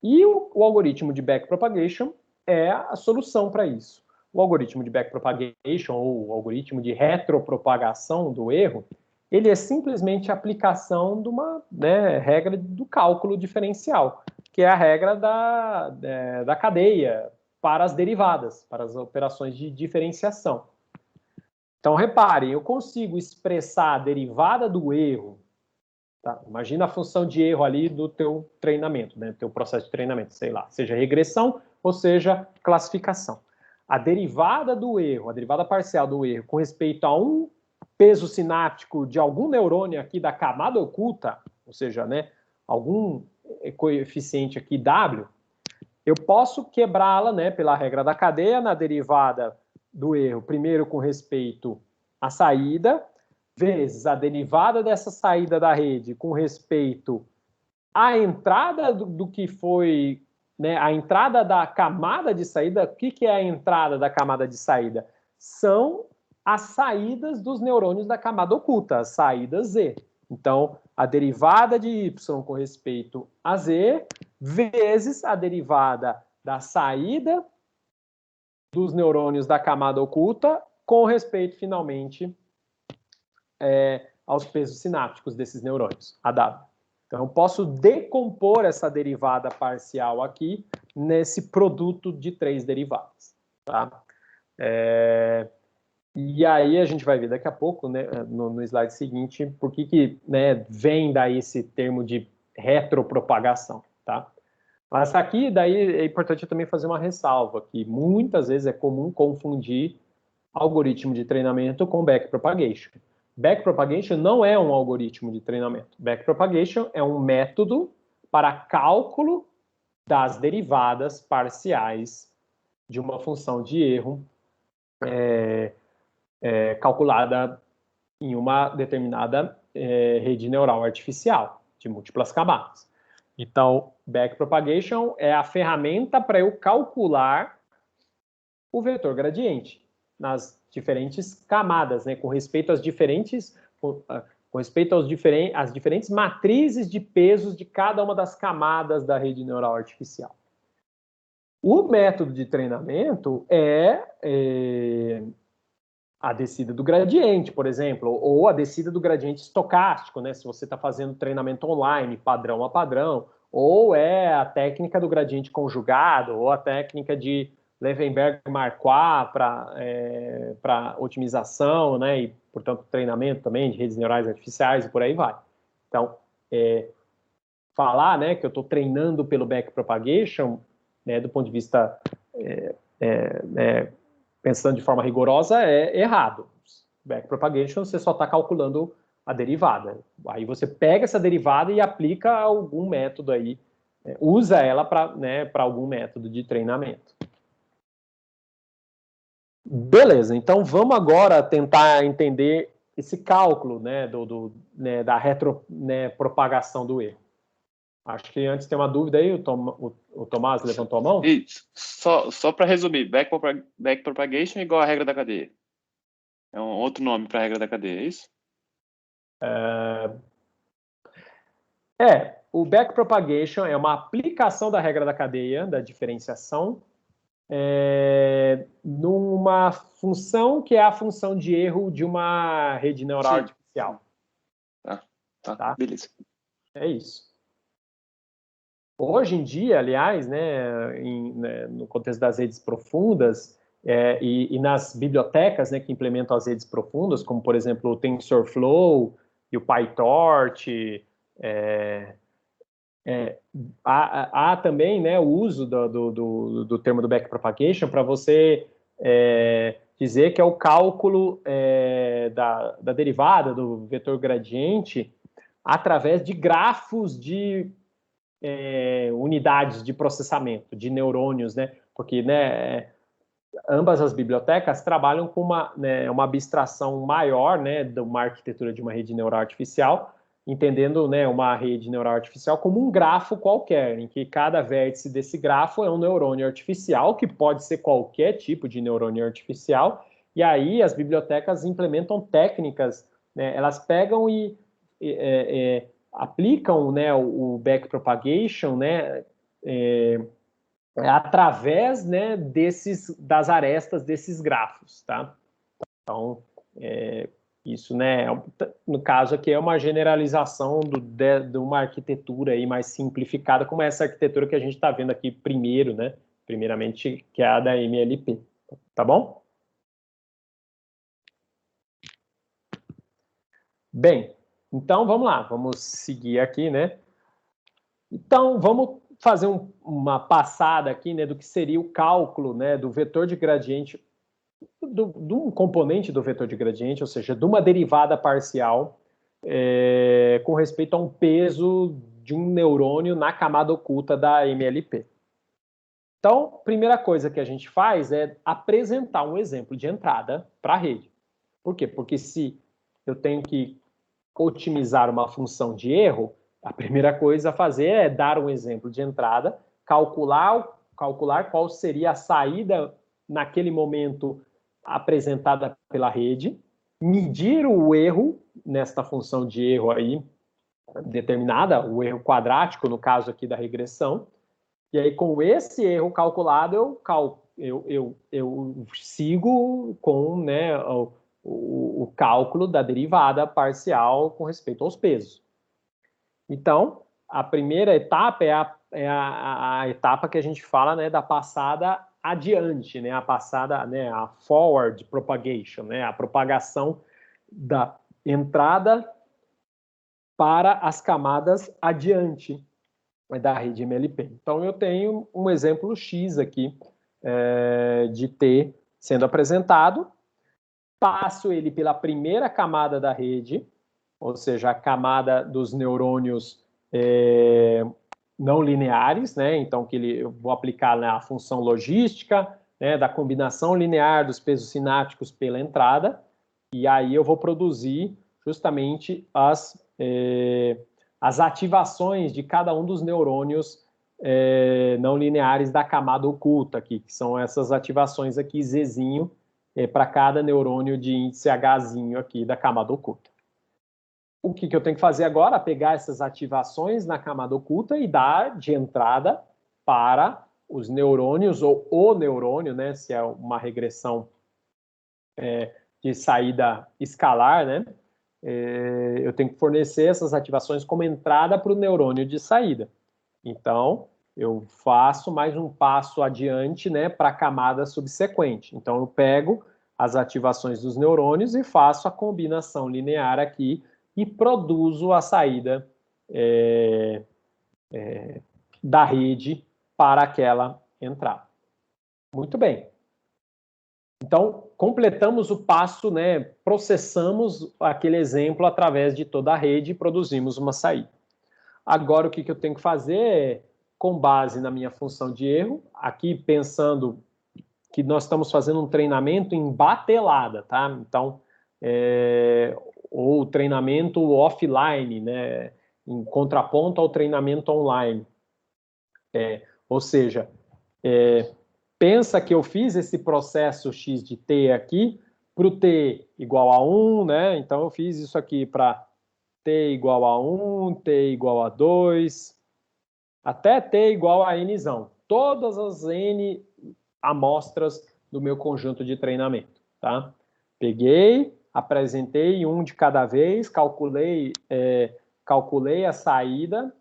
E o algoritmo de backpropagation é a solução para isso. O algoritmo de backpropagation, ou o algoritmo de retropropagação do erro, ele é simplesmente a aplicação de uma regra do cálculo diferencial, que é a regra da cadeia para as derivadas, para as operações de diferenciação. Então, reparem, eu consigo expressar a derivada do erro. Tá? Imagina a função de erro ali do teu treinamento, né? Do teu processo de treinamento, sei lá, seja regressão ou seja classificação. A derivada do erro, a derivada parcial do erro com respeito a um peso sináptico de algum neurônio aqui da camada oculta, ou seja, né, algum coeficiente aqui W, eu posso quebrá-la, né, pela regra da cadeia na derivada do erro, primeiro com respeito à saída, vezes a derivada dessa saída da rede com respeito à entrada do que foi, né, a entrada da camada de saída. O que é a entrada da camada de saída? São as saídas dos neurônios da camada oculta, as saídas Z. Então, a derivada de Y com respeito a Z, vezes a derivada da saída dos neurônios da camada oculta com respeito, finalmente, aos pesos sinápticos desses neurônios, a W. Então, eu posso decompor essa derivada parcial aqui nesse produto de 3 derivadas. Tá? E aí a gente vai ver daqui a pouco, né, no slide seguinte, por que né, vem daí esse termo de retropropagação. Tá? Mas aqui, daí, é importante também fazer uma ressalva, que muitas vezes é comum confundir algoritmo de treinamento com backpropagation. Backpropagation não é um algoritmo de treinamento. Backpropagation é um método para cálculo das derivadas parciais de uma função de erro calculada em uma determinada rede neural artificial de múltiplas camadas. Então, backpropagation é a ferramenta para eu calcular o vetor gradiente nas diferentes camadas, né, com respeito às diferentes às diferentes matrizes de pesos de cada uma das camadas da rede neural artificial. O método de treinamento é a descida do gradiente, por exemplo, ou a descida do gradiente estocástico, né, se você está fazendo treinamento online, padrão a padrão, ou é a técnica do gradiente conjugado, ou a técnica de Levenberg-Marquardt para otimização, né, e, portanto, treinamento também de redes neurais artificiais e por aí vai. Então, falar, né, que eu estou treinando pelo backpropagation, né, do ponto de vista pensando de forma rigorosa, é errado. Backpropagation, você só está calculando a derivada. Aí você pega essa derivada e aplica algum método aí, usa ela para algum método de treinamento. Beleza, então vamos agora tentar entender esse cálculo, né, da retropropagação do erro. Acho que antes tem uma dúvida aí, o Tomás levantou a mão? Isso. Só para resumir, backpropagation é igual à regra da cadeia. É um outro nome para a regra da cadeia, é isso? O backpropagation é uma aplicação da regra da cadeia, da diferenciação, num uma função que é a função de erro de uma rede neural Sim. artificial. Tá, beleza. É isso. Hoje em dia, aliás, né, no contexto das redes profundas e nas bibliotecas, né, que implementam as redes profundas, como, por exemplo, o TensorFlow e o PyTorch, há também, né, o uso do termo do backpropagation para você dizer que é o cálculo da derivada do vetor gradiente através de grafos de unidades de processamento, de neurônios, né? Porque, né, ambas as bibliotecas trabalham com uma abstração maior, né, de uma arquitetura de uma rede neural artificial, entendendo, né, uma rede neural artificial como um grafo qualquer, em que cada vértice desse grafo é um neurônio artificial, que pode ser qualquer tipo de neurônio artificial, e aí as bibliotecas implementam técnicas, né, elas pegam e aplicam, né, o backpropagation, né, através, né, das arestas desses grafos, tá? Então, isso, né, no caso aqui é uma generalização de uma arquitetura aí mais simplificada, como essa arquitetura que a gente está vendo aqui primeiro, né, primeiramente, que é a da MLP, tá bom? Bem, então vamos lá, vamos seguir aqui, né? Então, vamos fazer uma passada aqui, né, do que seria o cálculo, né, do vetor de gradiente, de um componente do vetor de gradiente, ou seja, de uma derivada parcial com respeito a um peso de um neurônio na camada oculta da MLP. Então, primeira coisa que a gente faz é apresentar um exemplo de entrada para a rede. Por quê? Porque se eu tenho que otimizar uma função de erro, a primeira coisa a fazer é dar um exemplo de entrada, calcular qual seria a saída naquele momento apresentada pela rede, medir o erro nesta função de erro aí determinada, o erro quadrático, no caso aqui da regressão, e aí com esse erro calculado eu sigo com, né, o cálculo da derivada parcial com respeito aos pesos. Então, a primeira etapa é a etapa que a gente fala, né, da passada adiante, né, a passada, né, a forward propagation, né, a propagação da entrada para as camadas adiante da rede MLP. Então, eu tenho um exemplo X aqui de T sendo apresentado, passo ele pela primeira camada da rede, ou seja, a camada dos neurônios não lineares, né? Então, eu vou aplicar, né, a função logística, né, da combinação linear dos pesos sinápticos pela entrada, e aí eu vou produzir justamente as ativações de cada um dos neurônios não lineares da camada oculta aqui, que são essas ativações aqui, Zzinho, para cada neurônio de índice Hzinho aqui da camada oculta. O que eu tenho que fazer agora? Pegar essas ativações na camada oculta e dar de entrada para os neurônios, ou o neurônio, né, se é uma regressão de saída escalar, né, eu tenho que fornecer essas ativações como entrada para o neurônio de saída. Então, eu faço mais um passo adiante, né, para a camada subsequente. Então, eu pego as ativações dos neurônios e faço a combinação linear aqui e produzo a saída da rede para aquela entrada. Muito bem. Então, completamos o passo, né, processamos aquele exemplo através de toda a rede e produzimos uma saída. Agora, o que eu tenho que fazer é, com base na minha função de erro, aqui pensando que nós estamos fazendo um treinamento em batelada, tá? Então, ou treinamento offline, né, em contraponto ao treinamento online. Ou seja, pensa que eu fiz esse processo X de T aqui para o T igual a 1, né? Então, eu fiz isso aqui para T igual a 1, T igual a 2, até T igual a Nzão. Todas as N amostras do meu conjunto de treinamento, tá? Peguei, apresentei um de cada vez, calculei a saída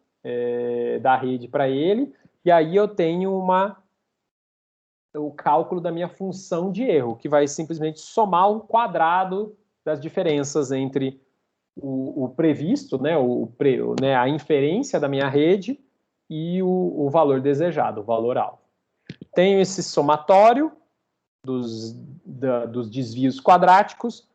da rede para ele, e aí eu tenho o cálculo da minha função de erro, que vai simplesmente somar o quadrado das diferenças entre o previsto, né, a inferência da minha rede e o valor desejado, o valor alvo. Tenho esse somatório dos desvios quadráticos.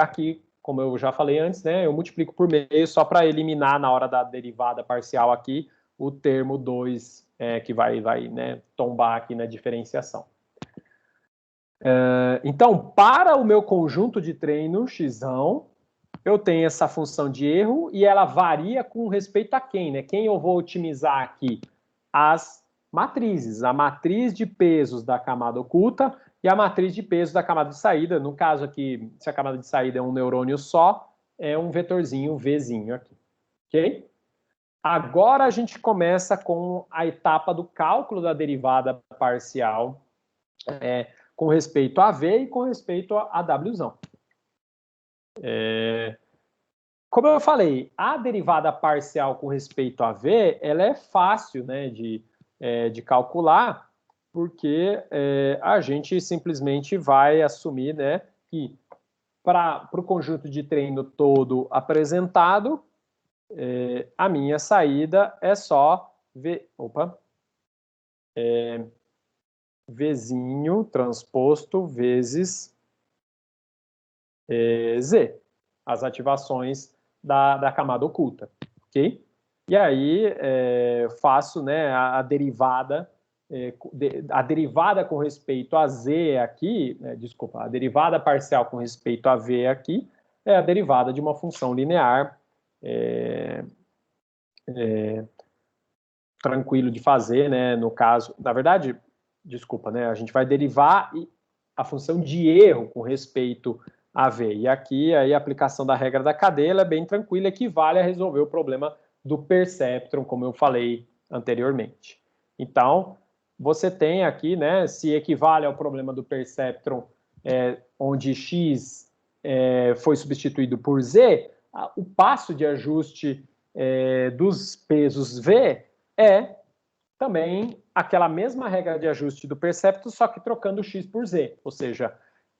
Aqui, como eu já falei antes, né, eu multiplico por meio só para eliminar na hora da derivada parcial aqui o termo 2, que vai né, tombar aqui na diferenciação. Então, para o meu conjunto de treino x, eu tenho essa função de erro e ela varia com respeito a quem, né? Quem eu vou otimizar aqui? As matrizes, a matriz de pesos da camada oculta e a matriz de pesos da camada de saída. No caso aqui, se a camada de saída é um neurônio só, é um vetorzinho Vzinho aqui, ok? Agora a gente começa com a etapa do cálculo da derivada parcial com respeito a V e com respeito a Wzão. Como eu falei, a derivada parcial com respeito a V, ela é fácil, né, de calcular, porque a gente simplesmente vai assumir, né, que para o conjunto de treino todo apresentado, a minha saída é só Vzinho transposto vezes Z, as ativações da camada oculta, ok? E aí faço, né, a derivada com respeito a Z aqui, desculpa, a derivada parcial com respeito a V aqui é a derivada de uma função linear tranquilo de fazer, né, no caso, na verdade, desculpa, né, a gente vai derivar a função de erro com respeito a V. E aqui aí a aplicação da regra da cadeia é bem tranquila, equivale a resolver o problema do perceptron, como eu falei anteriormente. Então, você tem aqui, né, se equivale ao problema do perceptron, onde x foi substituído por z, o passo de ajuste dos pesos V é também aquela mesma regra de ajuste do perceptron, só que trocando x por z, ou seja,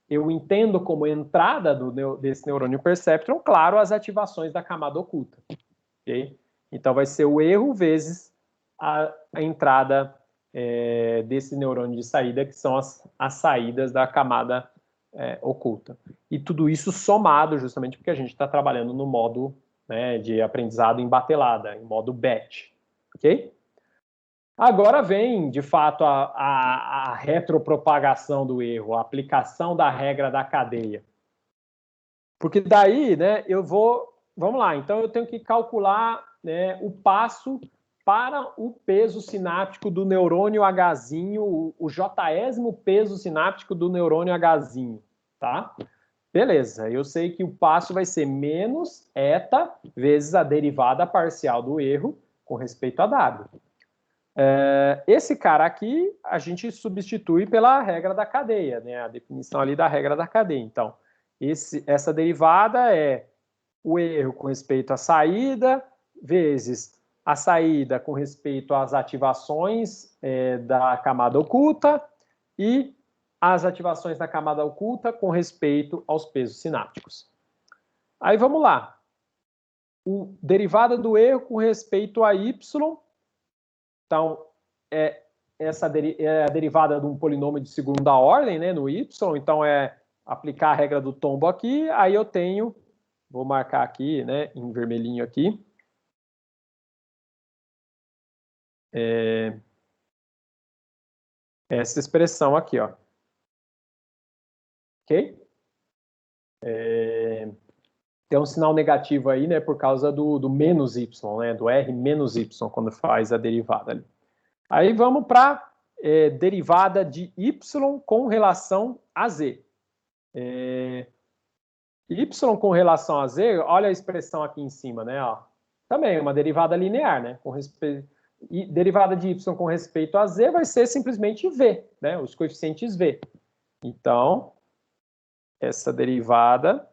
eu entendo como entrada desse neurônio perceptron, claro, as ativações da camada oculta. Okay? Então, vai ser o erro vezes a entrada desse neurônio de saída, que são as saídas da camada oculta. E tudo isso somado justamente porque a gente está trabalhando no modo, né, de aprendizado em batelada, em modo batch. Ok? Agora vem, de fato, a retropropagação do erro, a aplicação da regra da cadeia. Porque daí, né, vamos lá, então eu tenho que calcular, né, o passo para o peso sináptico do neurônio Hzinho, o jésimo peso sináptico do neurônio Hzinho, tá? Beleza, eu sei que o passo vai ser menos eta vezes a derivada parcial do erro com respeito a W. Esse cara aqui, a gente substitui pela regra da cadeia, né? A definição ali da regra da cadeia. Então, essa derivada é o erro com respeito à saída, vezes a saída com respeito às ativações da camada oculta e as ativações da camada oculta com respeito aos pesos sinápticos. Aí vamos lá. Derivada do erro com respeito a y. Então, essa é a derivada de um polinômio de segunda ordem, né, no y. Então, aplicar a regra do tombo aqui. Aí eu tenho, vou marcar aqui, né, em vermelhinho aqui. Essa expressão aqui, ó. Ok? Tem um sinal negativo aí, né, por causa do menos y, né, do r menos y, quando faz a derivada ali. Aí vamos para derivada de y com relação a z. Y com relação a z, olha a expressão aqui em cima, né? Ó. Também uma derivada linear, né? E derivada de y com respeito a z vai ser simplesmente v, né? Os coeficientes v. Então, essa derivada,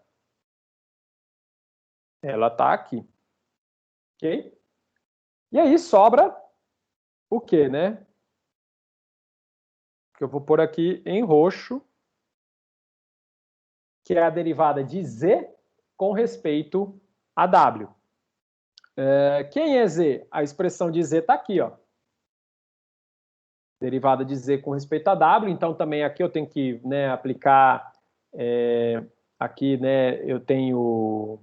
ela está aqui. Ok? E aí sobra o quê, né? Que eu vou pôr aqui em roxo, que é a derivada de z com respeito a w. Quem é z? A expressão de z está aqui, ó. Derivada de z com respeito a w. Então, também aqui eu tenho que, né, aplicar... aqui, né, eu tenho...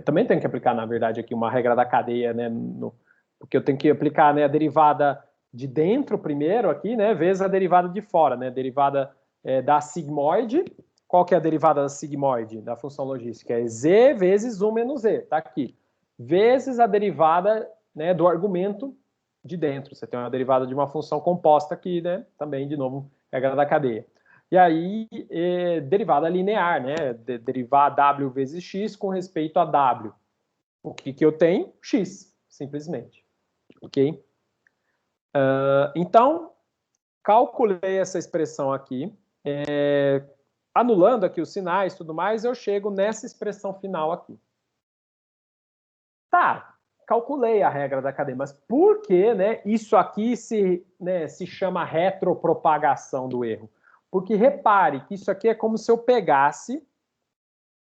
também tenho que aplicar, na verdade, aqui uma regra da cadeia, né, porque eu tenho que aplicar, né, a derivada de dentro primeiro aqui, né, vezes a derivada de fora, né, derivada da sigmoide. Qual que é a derivada da sigmoide, da função logística? É z vezes 1 menos z, tá aqui. Vezes a derivada, né, do argumento de dentro. Você tem uma derivada de uma função composta aqui, né, também, de novo, regra da cadeia. E aí, derivada linear, né, derivar w vezes x com respeito a w. O que eu tenho? X, simplesmente. Ok? Então, calculei essa expressão aqui. Anulando aqui os sinais e tudo mais, eu chego nessa expressão final aqui. Tá, calculei a regra da cadeia, mas por que, né, isso aqui se chama retropropagação do erro? Porque repare que isso aqui é como se eu pegasse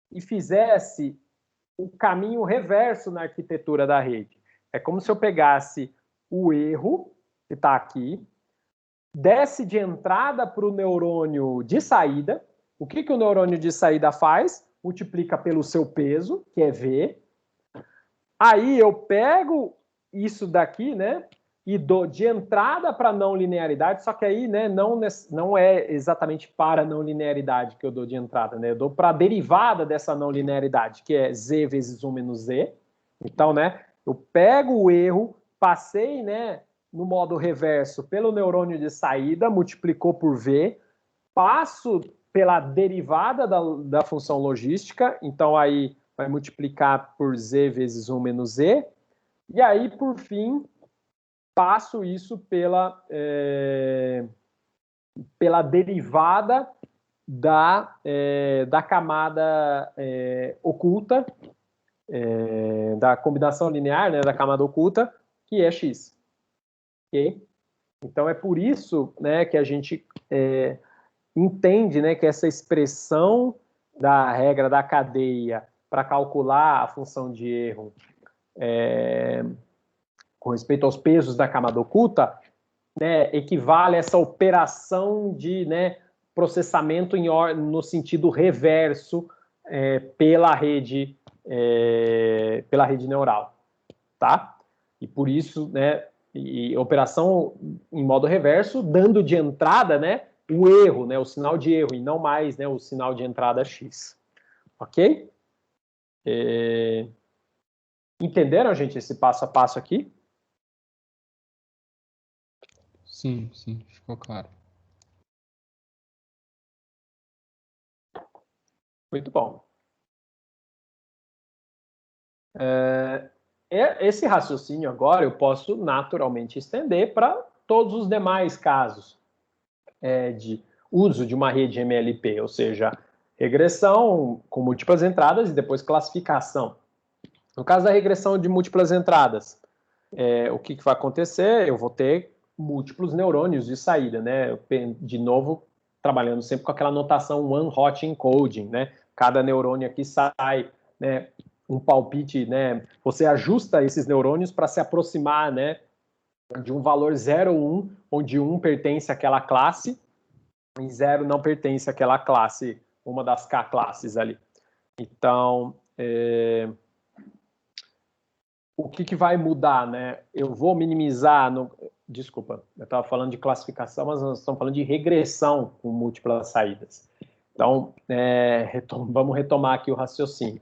e fizesse o caminho reverso na arquitetura da rede. É como se eu pegasse o erro, que está aqui, desse de entrada para o neurônio de saída. O que o neurônio de saída faz? Multiplica pelo seu peso, que é V. Aí eu pego isso daqui, né, e dou de entrada para não linearidade, só que aí, né, não é exatamente para não linearidade que eu dou de entrada, né, eu dou para a derivada dessa não linearidade, que é z vezes 1 menos z. Então, né, eu pego o erro, passei, né, no modo reverso pelo neurônio de saída, multiplicou por v, passo pela derivada da função logística, então aí vai multiplicar por z vezes 1 menos z, e aí, por fim, passo isso pela derivada da camada oculta, da combinação linear, né, da camada oculta, que é x. Okay? Então, é por isso, né, que a gente entende, né, que essa expressão da regra da cadeia para calcular a função de erro com respeito aos pesos da camada oculta, né, equivale a essa operação de, né, processamento no sentido reverso pela rede neural, tá? E por isso, né, e operação em modo reverso, dando de entrada, né, o erro, né, o sinal de erro, e não mais, né, o sinal de entrada x. Ok? Entenderam, gente, esse passo a passo aqui? Sim, ficou claro. Muito bom. Esse raciocínio agora eu posso naturalmente estender para todos os demais casos de uso de uma rede MLP, ou seja, regressão com múltiplas entradas e depois classificação. No caso da regressão de múltiplas entradas, o que vai acontecer? Eu vou ter múltiplos neurônios de saída, né? De novo, trabalhando sempre com aquela notação one-hot encoding, né? Cada neurônio aqui sai, né, um palpite, né? Você ajusta esses neurônios para se aproximar, né, de um valor 0 ou 1, onde 1 pertence àquela classe e 0 não pertence àquela classe, uma das K classes ali. Então, o que vai mudar, né? Eu vou minimizar... Desculpa, eu estava falando de classificação, mas nós estamos falando de regressão com múltiplas saídas. Então, vamos retomar aqui o raciocínio.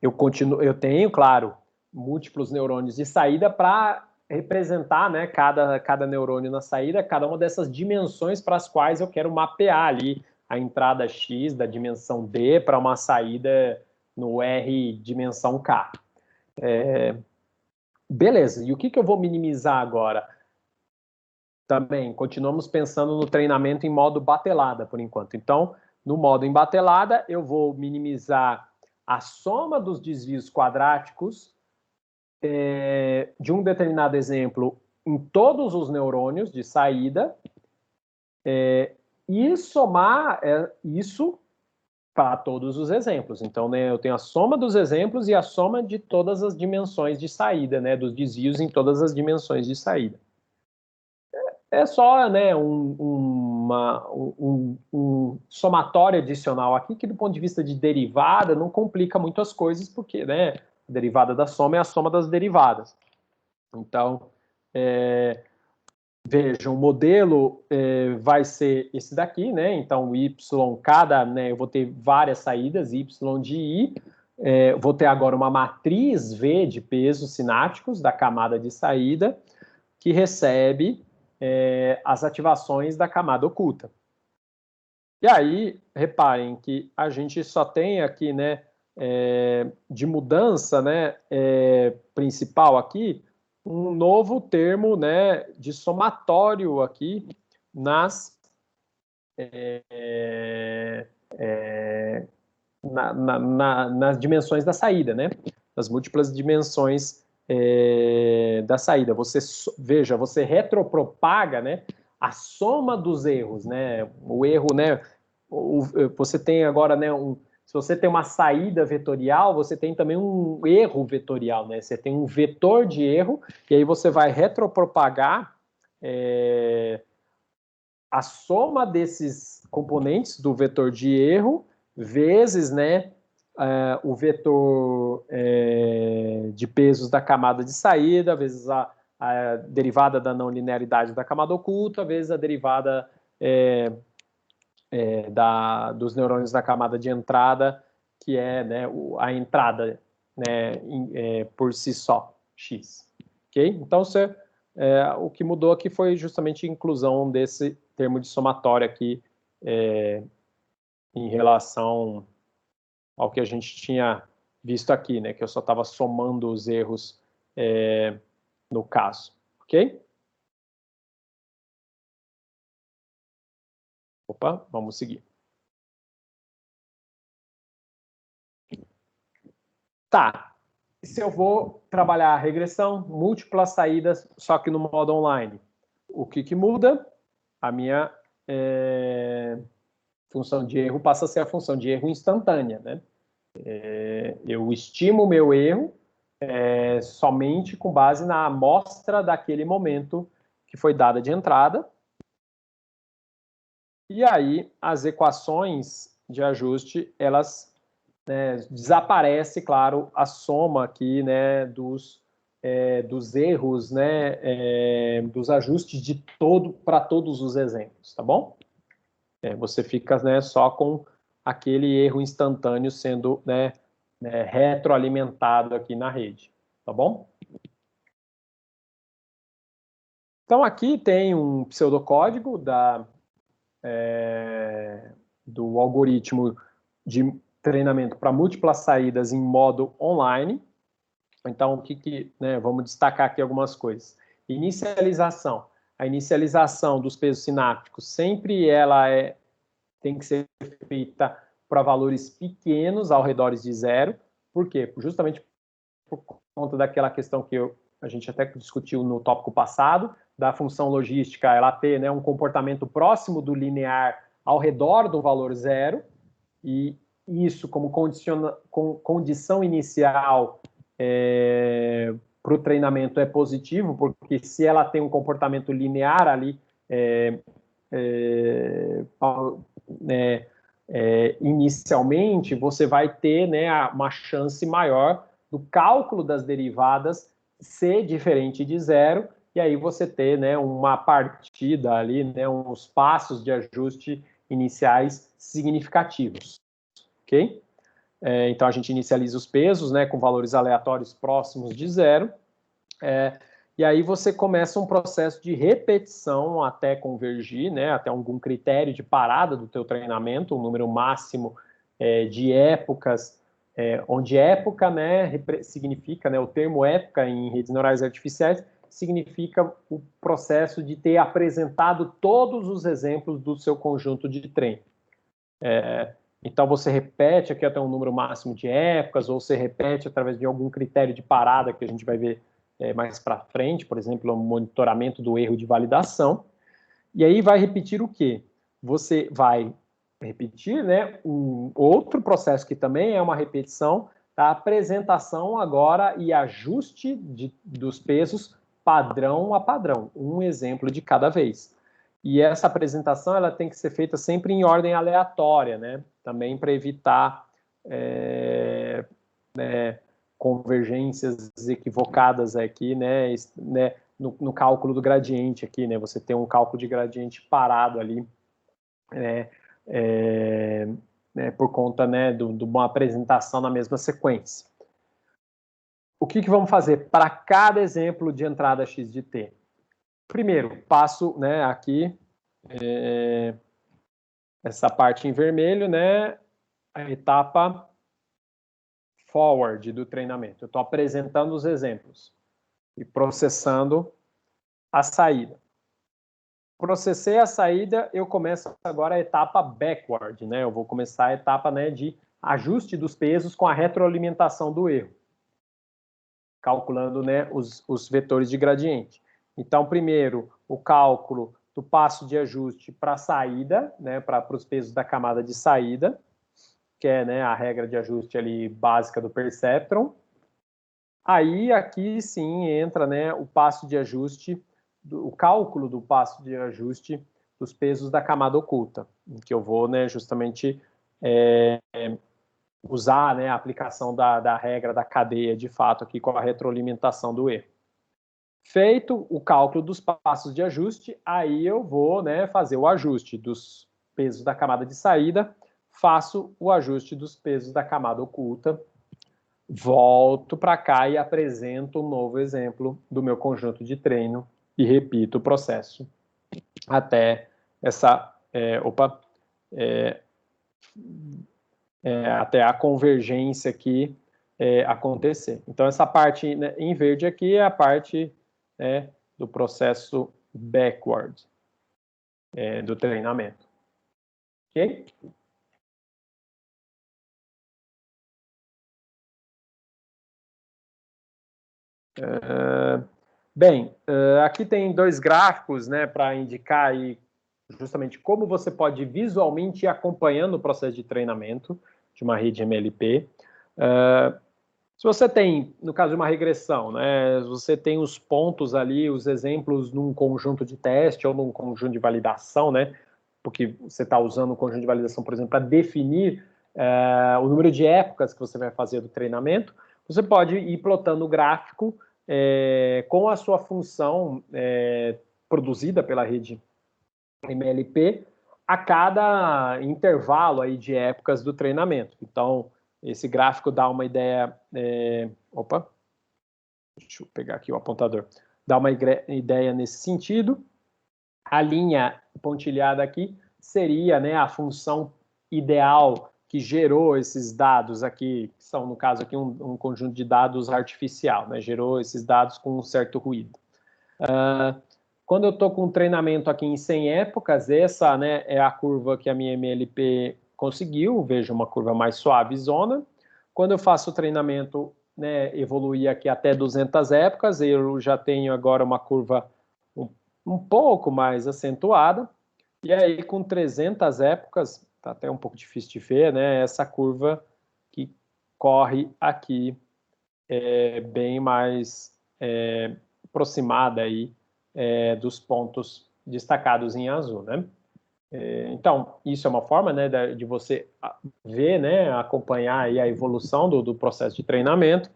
Eu tenho, claro, múltiplos neurônios de saída para representar, né, cada neurônio na saída, cada uma dessas dimensões para as quais eu quero mapear ali a entrada X da dimensão D para uma saída no R dimensão K. Beleza, e o que eu vou minimizar agora? Também, continuamos pensando no treinamento em modo batelada, por enquanto. Então, no modo em batelada, eu vou minimizar a soma dos desvios quadráticos de um determinado exemplo em todos os neurônios de saída e somar isso para todos os exemplos. Então, né, eu tenho a soma dos exemplos e a soma de todas as dimensões de saída, né, dos desvios em todas as dimensões de saída. É só, né, um somatório adicional aqui que, do ponto de vista de derivada, não complica muito as coisas, porque, né, a derivada da soma é a soma das derivadas. Então, veja, o modelo vai ser esse daqui, né? Então, y, né, eu vou ter várias saídas, y de i. Vou ter agora uma matriz V de pesos sinápticos da camada de saída, que recebe as ativações da camada oculta. E aí, reparem que a gente só tem aqui, né, de mudança, né, principal aqui, um novo termo, né, de somatório aqui nas nas dimensões da saída, né, nas múltiplas dimensões da saída. Veja, você retropropaga, né, a soma dos erros, né, o erro, né, você tem agora, né, se você tem uma saída vetorial, você tem também um erro vetorial, né? Você tem um vetor de erro, e aí você vai retropropagar a soma desses componentes do vetor de erro vezes, né, o vetor de pesos da camada de saída, vezes a derivada da não linearidade da camada oculta, vezes a derivada dos neurônios da camada de entrada, que é, né, a entrada, né, por si só, x. Ok? Então, o que mudou aqui foi justamente a inclusão desse termo de somatório aqui em relação ao que a gente tinha visto aqui, né, que eu só estava somando os erros no caso. Ok? Opa, vamos seguir. Tá. Se eu vou trabalhar a regressão, múltiplas saídas, só que no modo online, o que muda? A minha função de erro passa a ser a função de erro instantânea, né? Eu estimo o meu erro somente com base na amostra daquele momento que foi dada de entrada. E aí, as equações de ajuste, elas desaparece, claro, a soma aqui, né, dos erros, né, dos ajustes de para todos os exemplos, tá bom? Você fica, né, só com aquele erro instantâneo sendo, né, retroalimentado aqui na rede, tá bom? Então, aqui tem um pseudocódigo do algoritmo de treinamento para múltiplas saídas em modo online. Então, né, vamos destacar aqui algumas coisas. Inicialização. A inicialização dos pesos sinápticos sempre tem que ser feita para valores pequenos, ao redor de zero. Por quê? Justamente por conta daquela questão que a gente até discutiu no tópico passado, da função logística, ela ter, né, um comportamento próximo do linear ao redor do valor zero, e isso como condição inicial para o treinamento é positivo, porque se ela tem um comportamento linear ali, inicialmente, você vai ter, né, uma chance maior do cálculo das derivadas ser diferente de zero, e aí você ter, né, uma partida ali, né, uns passos de ajuste iniciais significativos, ok? Então, a gente inicializa os pesos, né, com valores aleatórios próximos de zero, e aí você começa um processo de repetição até convergir, né, até algum critério de parada do teu treinamento, um número máximo de épocas onde época, né, significa, né, o termo época em redes neurais artificiais significa o processo de ter apresentado todos os exemplos do seu conjunto de treino. Então, você repete aqui até um número máximo de épocas, ou você repete através de algum critério de parada que a gente vai ver mais para frente, por exemplo, o monitoramento do erro de validação. E aí vai repetir o quê? Você vai repetir, né, um outro processo que também é uma repetição da apresentação agora e ajuste dos pesos padrão a padrão, um exemplo de cada vez. E essa apresentação ela tem que ser feita sempre em ordem aleatória, né, também para evitar convergências equivocadas aqui, né, no cálculo do gradiente aqui, né, você tem um cálculo de gradiente parado ali, por conta, né, de uma apresentação na mesma sequência. O que vamos fazer para cada exemplo de entrada x de t? Primeiro, passo, né, aqui, essa parte em vermelho, né, a etapa forward do treinamento. Eu estou apresentando os exemplos e processando a saída. Processei a saída, eu começo agora a etapa backward, né? Eu vou começar a etapa, né, de ajuste dos pesos com a retroalimentação do erro, calculando, né, os vetores de gradiente. Então, primeiro, o cálculo do passo de ajuste para a saída, né, para os pesos da camada de saída, que é, né, a regra de ajuste ali básica do perceptron. Aí, aqui sim, entra, né, o passo de ajuste, o cálculo do passo de ajuste dos pesos da camada oculta, em que eu vou, né, justamente usar, né, a aplicação da regra da cadeia, de fato, aqui com a retroalimentação do erro. Feito o cálculo dos passos de ajuste, aí eu vou, né, fazer o ajuste dos pesos da camada de saída, faço o ajuste dos pesos da camada oculta, volto para cá e apresento um novo exemplo do meu conjunto de treino e repito o processo até essa, até a convergência aqui acontecer. Então, essa parte, né, em verde aqui é a parte, né, do processo backward do treinamento. Ok? Bem, aqui tem dois gráficos, né, para indicar aí justamente como você pode visualmente ir acompanhando o processo de treinamento de uma rede MLP. Se você tem, no caso de uma regressão, né, você tem os pontos ali, os exemplos num conjunto de teste ou num conjunto de validação, né, porque você está usando o conjunto de validação, por exemplo, para definir o número de épocas que você vai fazer do treinamento, você pode ir plotando o gráfico com a sua função produzida pela rede MLP a cada intervalo aí de épocas do treinamento. Então, esse gráfico dá uma ideia... deixa eu pegar aqui o apontador. Dá uma ideia nesse sentido. A linha pontilhada aqui seria, né, a função ideal que gerou esses dados aqui, que são, no caso aqui, um conjunto de dados artificial, né, gerou esses dados com um certo ruído. Quando eu estou com um treinamento aqui em 100 épocas, essa, né, é a curva que a minha MLP conseguiu, veja uma curva mais suave zona. Quando eu faço o treinamento, né, evoluir aqui até 200 épocas, eu já tenho agora uma curva um pouco mais acentuada, e aí com 300 épocas, tá até um pouco difícil de ver, né, essa curva que corre aqui bem mais aproximada aí dos pontos destacados em azul, né? Então, isso é uma forma, né, de você ver, né, acompanhar aí a evolução do processo de treinamento.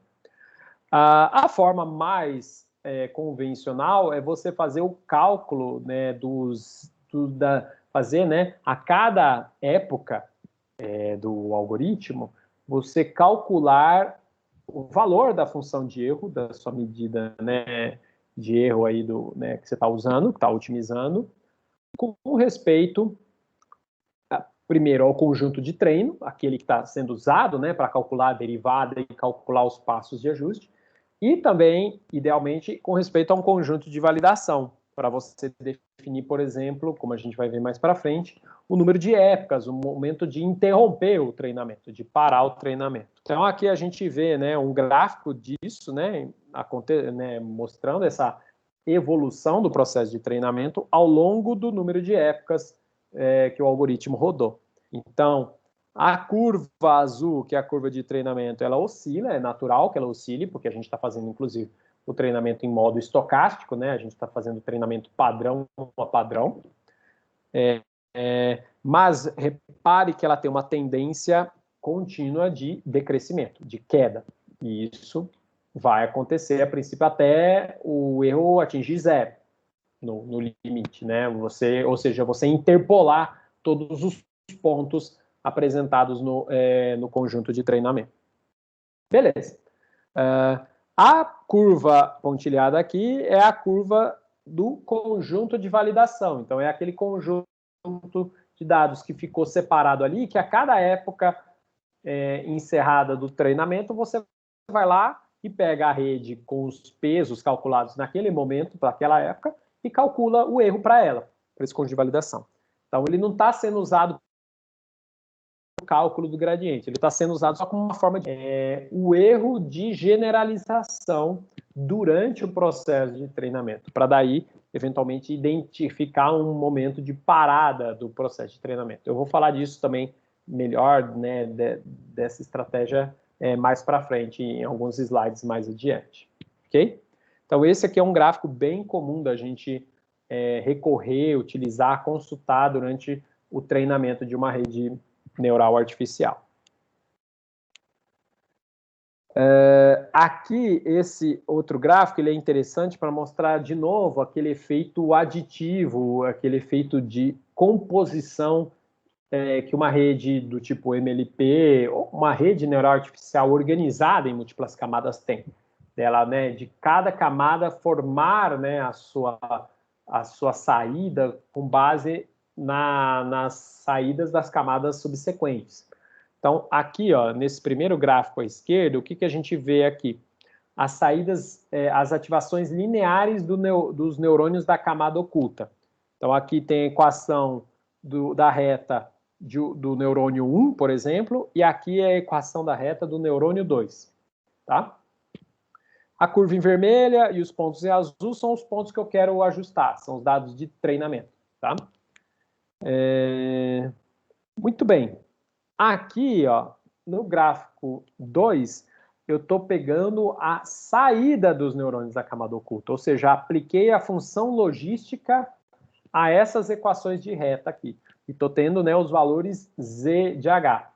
A forma mais convencional é você fazer o cálculo, né, fazer, né, a cada época do algoritmo, você calcular o valor da função de erro, da sua medida, né, de erro aí que você está usando, que está otimizando, com respeito primeiro, ao conjunto de treino, aquele que está sendo usado, né, para calcular a derivada e calcular os passos de ajuste, e também, idealmente, com respeito a um conjunto de validação, para você definir, por exemplo, como a gente vai ver mais para frente, o número de épocas, o momento de interromper o treinamento, de parar o treinamento. Então, aqui a gente vê, né, um gráfico disso, né, mostrando essa evolução do processo de treinamento ao longo do número de épocas que o algoritmo rodou. Então, a curva azul, que é a curva de treinamento, ela oscila, é natural que ela oscile, porque a gente está fazendo, inclusive, o treinamento em modo estocástico, né? A gente está fazendo treinamento padrão a padrão. Mas repare que ela tem uma tendência contínua de decrescimento, de queda. E isso vai acontecer, a princípio, até o erro atingir zero no limite, né? Ou seja, você interpolar todos os pontos apresentados no conjunto de treinamento. Beleza. A curva pontilhada aqui é a curva do conjunto de validação. Então, é aquele conjunto de dados que ficou separado ali, que a cada época encerrada do treinamento, você vai lá e pega a rede com os pesos calculados naquele momento, para aquela época, e calcula o erro para ela, para esse conjunto de validação. Então, ele não está sendo usado para o cálculo do gradiente, ele está sendo usado só como uma forma de... o erro de generalização durante o processo de treinamento, para daí, eventualmente, identificar um momento de parada do processo de treinamento. Eu vou falar disso também melhor, né, dessa estratégia mais para frente, em alguns slides mais adiante. Ok? Então, esse aqui é um gráfico bem comum da gente recorrer, utilizar, consultar durante o treinamento de uma rede neural artificial. Aqui, esse outro gráfico, ele é interessante para mostrar de novo aquele efeito aditivo, aquele efeito de composição que uma rede do tipo MLP, ou uma rede neural artificial organizada em múltiplas camadas tem. Ela, né, de cada camada formar, né, a sua saída com base nas saídas das camadas subsequentes. Então, aqui, ó, nesse primeiro gráfico à esquerda, o que a gente vê aqui? As saídas, as ativações lineares dos neurônios da camada oculta. Então, aqui tem a equação da reta do neurônio 1, por exemplo, e aqui é a equação da reta do neurônio 2, tá? A curva em vermelha e os pontos em azul são os pontos que eu quero ajustar, são os dados de treinamento, tá? Muito bem. Aqui, ó, no gráfico 2, eu estou pegando a saída dos neurônios da camada oculta, ou seja, apliquei a função logística a essas equações de reta aqui. E estou tendo, né, os valores Z de H.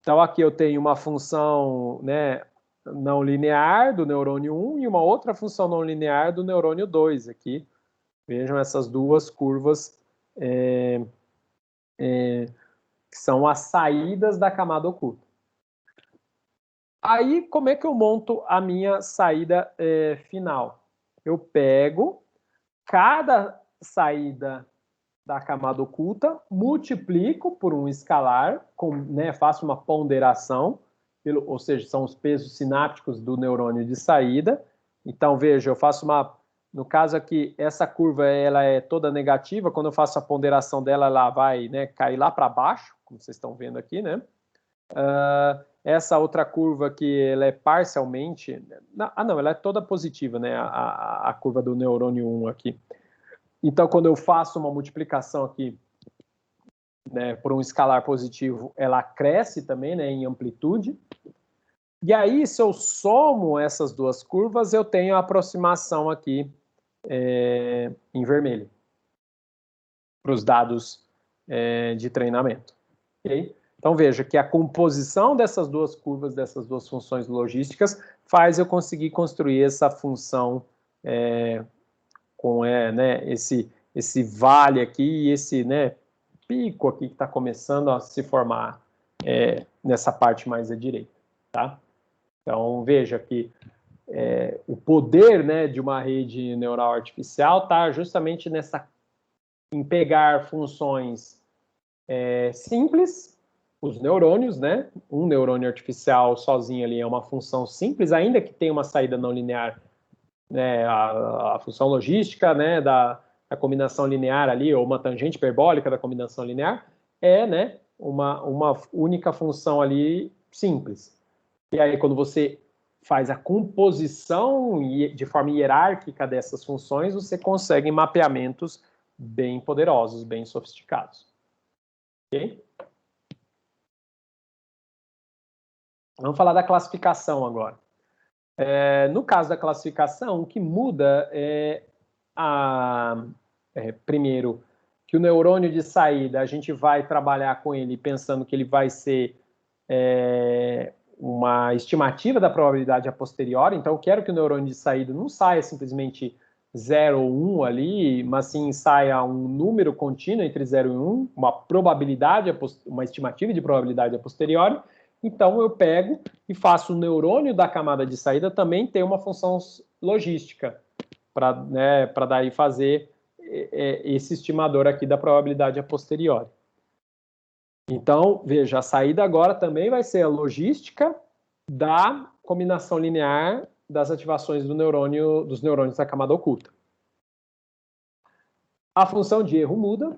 Então, aqui eu tenho uma função, né, não linear do neurônio 1 e uma outra função não linear do neurônio 2 aqui. Vejam essas duas curvas que são as saídas da camada oculta. Aí, como é que eu monto a minha saída final? Eu pego cada saída da camada oculta, multiplico por um escalar, né, faço uma ponderação, ou seja, são os pesos sinápticos do neurônio de saída. Então, veja, eu faço no caso aqui, essa curva ela é toda negativa, quando eu faço a ponderação dela, ela vai, né, cair lá para baixo, como vocês estão vendo aqui, né? Essa outra curva aqui, ela é parcialmente... não, ela é toda positiva, né? A curva do neurônio 1 aqui. Então, quando eu faço uma multiplicação aqui, né, por um escalar positivo, ela cresce também, né, em amplitude. E aí, se eu somo essas duas curvas, eu tenho a aproximação aqui em vermelho para os dados de treinamento. Okay? Então, veja que a composição dessas duas curvas, dessas duas funções logísticas, faz eu conseguir construir essa função com né, esse vale aqui e esse, né, pico aqui que está começando a se formar nessa parte mais à direita, tá? Então, veja que o poder, né, de uma rede neural artificial está justamente em pegar funções simples, os neurônios, né? Um neurônio artificial sozinho ali é uma função simples, ainda que tenha uma saída não linear, né? A função logística, né? Da combinação linear ali, ou uma tangente hiperbólica da combinação linear, né? Uma única função ali simples. E aí, quando você faz a composição de forma hierárquica dessas funções, você consegue mapeamentos bem poderosos, bem sofisticados. Ok? Vamos falar da classificação agora. No caso da classificação, o que muda primeiro, que o neurônio de saída, a gente vai trabalhar com ele pensando que ele vai ser uma estimativa da probabilidade a posteriori. Então, eu quero que o neurônio de saída não saia simplesmente 0 ou 1 ali, mas sim saia um número contínuo entre 0 e 1, uma probabilidade, uma estimativa de probabilidade a posteriori. Então, eu pego e faço o neurônio da camada de saída também ter uma função logística, para daí fazer esse estimador aqui da probabilidade a posteriori. Então, veja, a saída agora também vai ser a logística da combinação linear das ativações dos neurônios da camada oculta. A função de erro muda,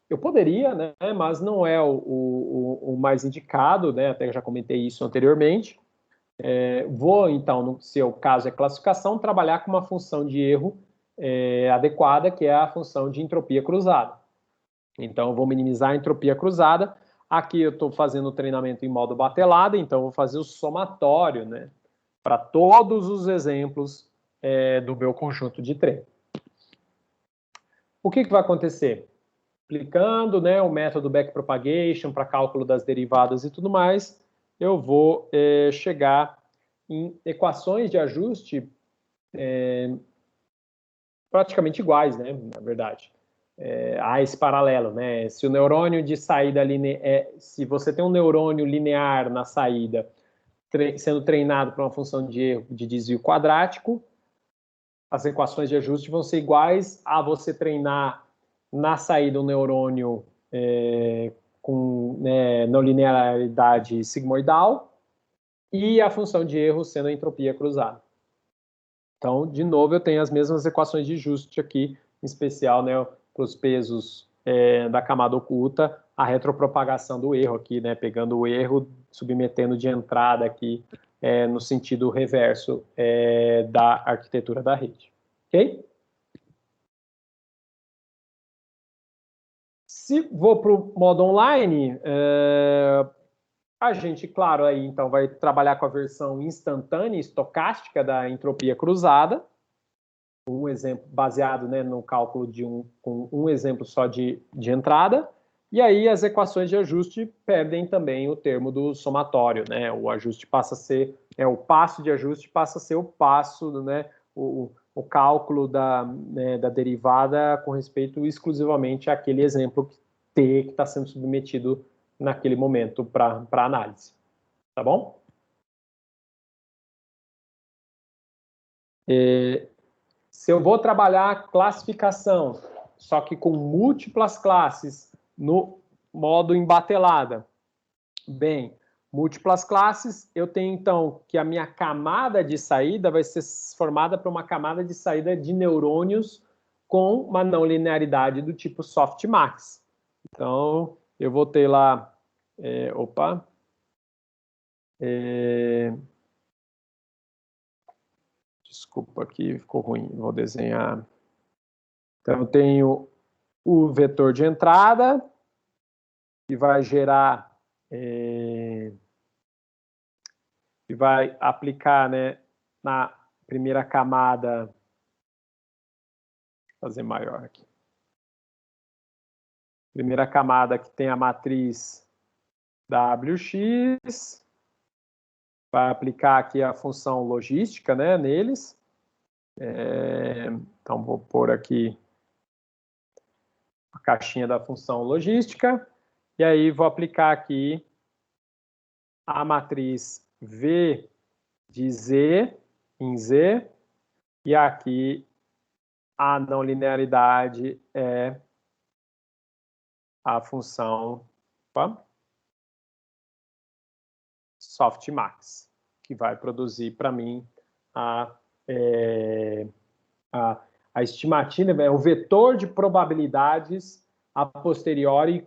eu poderia, né, mas não é o mais indicado, né, até já comentei isso anteriormente. Vou, então, se o caso é classificação, trabalhar com uma função de erro adequada, que é a função de entropia cruzada. Então, eu vou minimizar a entropia cruzada. Aqui eu estou fazendo o treinamento em modo batelada, então eu vou fazer o somatório, né, para todos os exemplos do meu conjunto de treino. O que vai acontecer? Aplicando, né, o método backpropagation para cálculo das derivadas e tudo mais, eu vou chegar em equações de ajuste praticamente iguais, né, na verdade. Há esse paralelo, né? Se o neurônio de saída se você tem um neurônio linear na saída sendo treinado para uma função de erro de desvio quadrático, as equações de ajuste vão ser iguais a você treinar na saída um neurônio com não linearidade sigmoidal e a função de erro sendo a entropia cruzada. Então, de novo, eu tenho as mesmas equações de ajuste aqui, em especial, né, para os pesos da camada oculta, a retropropagação do erro aqui, né, pegando o erro, submetendo de entrada aqui no sentido reverso da arquitetura da rede. Ok? Se vou para o modo online, a gente, claro, aí então vai trabalhar com a versão instantânea, estocástica da entropia cruzada, um exemplo baseado, né, no cálculo com um exemplo só de entrada, e aí as equações de ajuste perdem também o termo do somatório, né? O ajuste passa a ser, o passo de ajuste passa a ser o passo, né, o cálculo da derivada com respeito exclusivamente àquele exemplo T que está sendo submetido naquele momento para análise. Tá bom? Se eu vou trabalhar classificação, só que com múltiplas classes no modo embatelada, bem, múltiplas classes, eu tenho então que a minha camada de saída vai ser formada por uma camada de saída de neurônios com uma não linearidade do tipo softmax. Então, eu vou ter lá, desculpa aqui, ficou ruim, vou desenhar. Então, eu tenho o vetor de entrada, que vai gerar, que vai aplicar, né, na primeira camada, vou fazer maior aqui. Primeira camada que tem a matriz WX, vai aplicar aqui a função logística, né, neles. Então, vou pôr aqui a caixinha da função logística, e aí vou aplicar aqui a matriz V de Z em Z, e aqui a não linearidade é a função softmax, que vai produzir para mim a estimativa, é o vetor de probabilidades a posteriori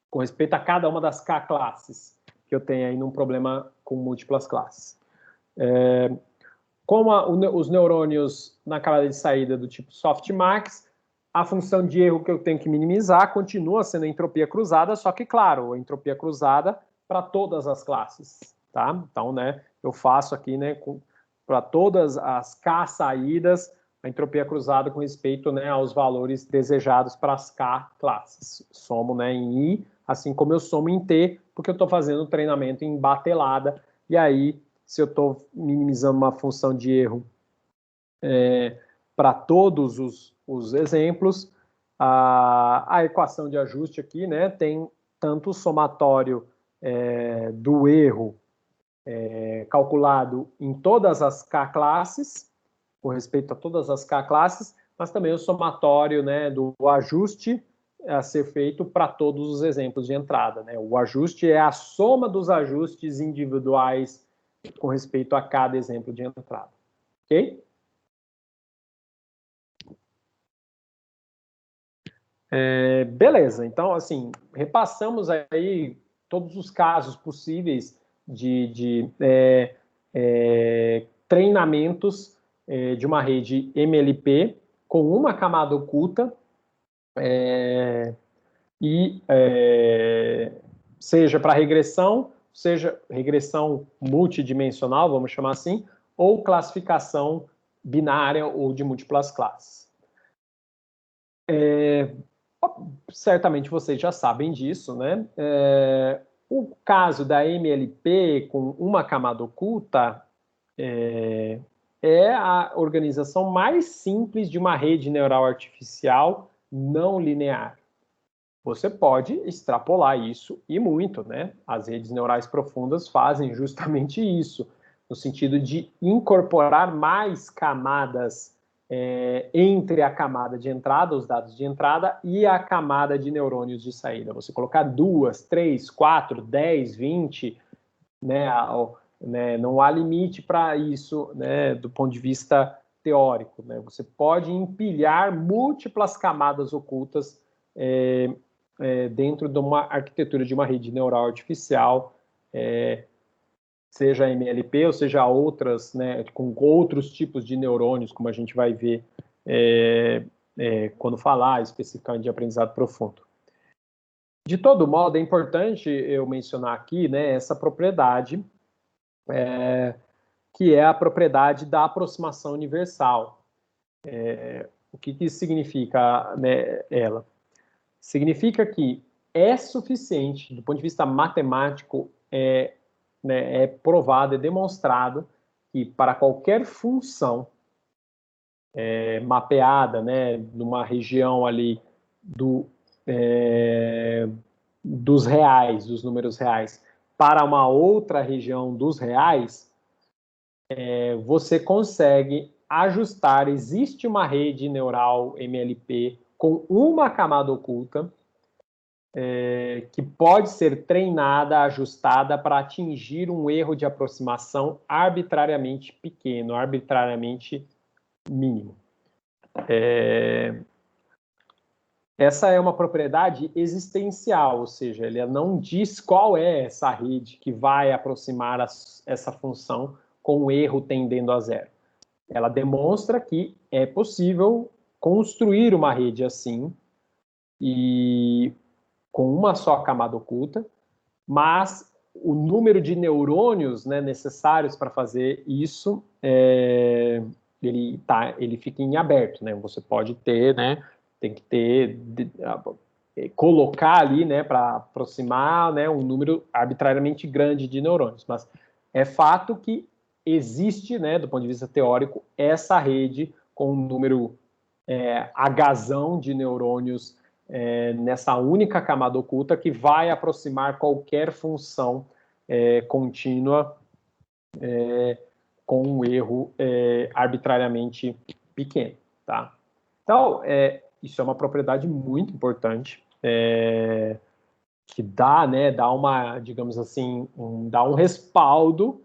com respeito a cada uma das K classes que eu tenho aí num problema com múltiplas classes. Como os neurônios na camada de saída do tipo softmax, a função de erro que eu tenho que minimizar continua sendo a entropia cruzada, só que, claro, a entropia cruzada para todas as classes, tá? Então, né, eu faço aqui, né, para todas as K saídas, a entropia cruzada com respeito, né, aos valores desejados para as K classes. Somo, né, em I, assim como eu somo em T, porque eu estou fazendo treinamento em batelada, e aí, se eu estou minimizando uma função de erro para todos os exemplos, a equação de ajuste aqui, né, tem tanto o somatório do erro calculado em todas as K classes, com respeito a todas as K classes, mas também o somatório, né, do ajuste a ser feito para todos os exemplos de entrada, né? O ajuste é a soma dos ajustes individuais com respeito a cada exemplo de entrada. Ok? Beleza, então, assim, repassamos aí todos os casos possíveis de treinamentos de uma rede MLP com uma camada oculta, seja para regressão, seja regressão multidimensional, vamos chamar assim, ou classificação binária ou de múltiplas classes. Certamente vocês já sabem disso, né? O caso da MLP com uma camada oculta é a organização mais simples de uma rede neural artificial não linear. Você pode extrapolar isso e muito, né? As redes neurais profundas fazem justamente isso, no sentido de incorporar mais camadas entre a camada de entrada, os dados de entrada, e a camada de neurônios de saída. Você colocar 2, 3, 4, 10, 20, né, não há limite para isso, né, do ponto de vista teórico. Né? Você pode empilhar múltiplas camadas ocultas dentro de uma arquitetura de uma rede neural artificial, seja MLP ou seja outras, né, com outros tipos de neurônios, como a gente vai ver quando falar especificamente de aprendizado profundo. De todo modo, é importante eu mencionar aqui, né, essa propriedade, que é a propriedade da aproximação universal. O que isso significa, né, ela? Significa que é suficiente, do ponto de vista matemático, é provado, é demonstrado que para qualquer função mapeada, né, numa região ali dos reais, dos números reais, para uma outra região dos reais, você consegue ajustar, existe uma rede neural MLP com uma camada oculta, que pode ser treinada, ajustada para atingir um erro de aproximação arbitrariamente pequeno, arbitrariamente mínimo. Essa é uma propriedade existencial, ou seja, ele não diz qual é essa rede que vai aproximar essa função com um erro tendendo a zero. Ela demonstra que é possível construir uma rede assim, e com uma só camada oculta, mas o número de neurônios, né, necessários para fazer isso, ele fica em aberto, né? Você pode ter, né, tem que ter, colocar ali, né, para aproximar, né, um número arbitrariamente grande de neurônios, mas é fato que existe, né, do ponto de vista teórico, essa rede com um número Hzão de neurônios nessa única camada oculta que vai aproximar qualquer função contínua com um erro arbitrariamente pequeno, tá? Então, isso é uma propriedade muito importante, que dá, né, dá uma, digamos assim, dá um respaldo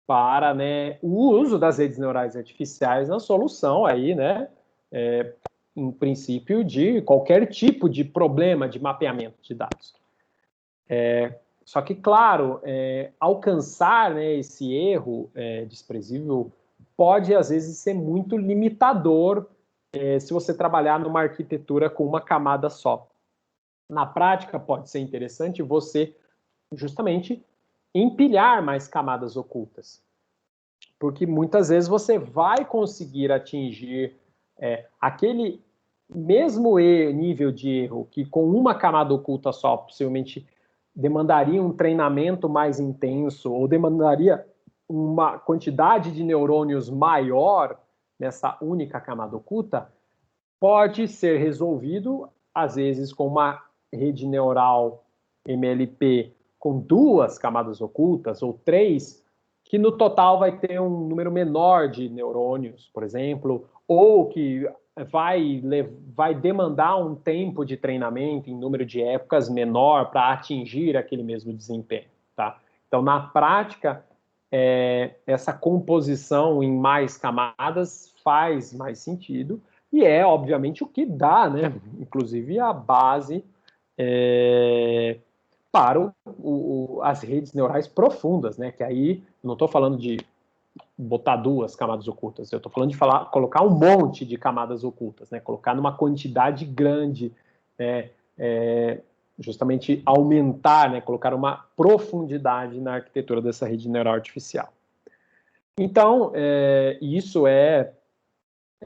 para, né, o uso das redes neurais artificiais na solução aí, né, em princípio, de qualquer tipo de problema de mapeamento de dados. Só que, claro, alcançar, né, esse erro desprezível pode, às vezes, ser muito limitador se você trabalhar numa arquitetura com uma camada só. Na prática, pode ser interessante você, justamente, empilhar mais camadas ocultas. Porque, muitas vezes, você vai conseguir atingir aquele mesmo nível de erro que, com uma camada oculta só, possivelmente demandaria um treinamento mais intenso ou demandaria uma quantidade de neurônios maior nessa única camada oculta, pode ser resolvido, às vezes, com uma rede neural MLP com 2 camadas ocultas ou 3, que no total vai ter um número menor de neurônios, por exemplo, ou que vai demandar um tempo de treinamento em número de épocas menor para atingir aquele mesmo desempenho, tá? Então, na prática, essa composição em mais camadas faz mais sentido e obviamente, o que dá, né, inclusive, a base para as redes neurais profundas, né, que aí não estou falando de botar 2 camadas ocultas, eu estou falando de colocar um monte de camadas ocultas, né, colocar numa quantidade grande, justamente aumentar, né, colocar uma profundidade na arquitetura dessa rede neural artificial. Então, isso é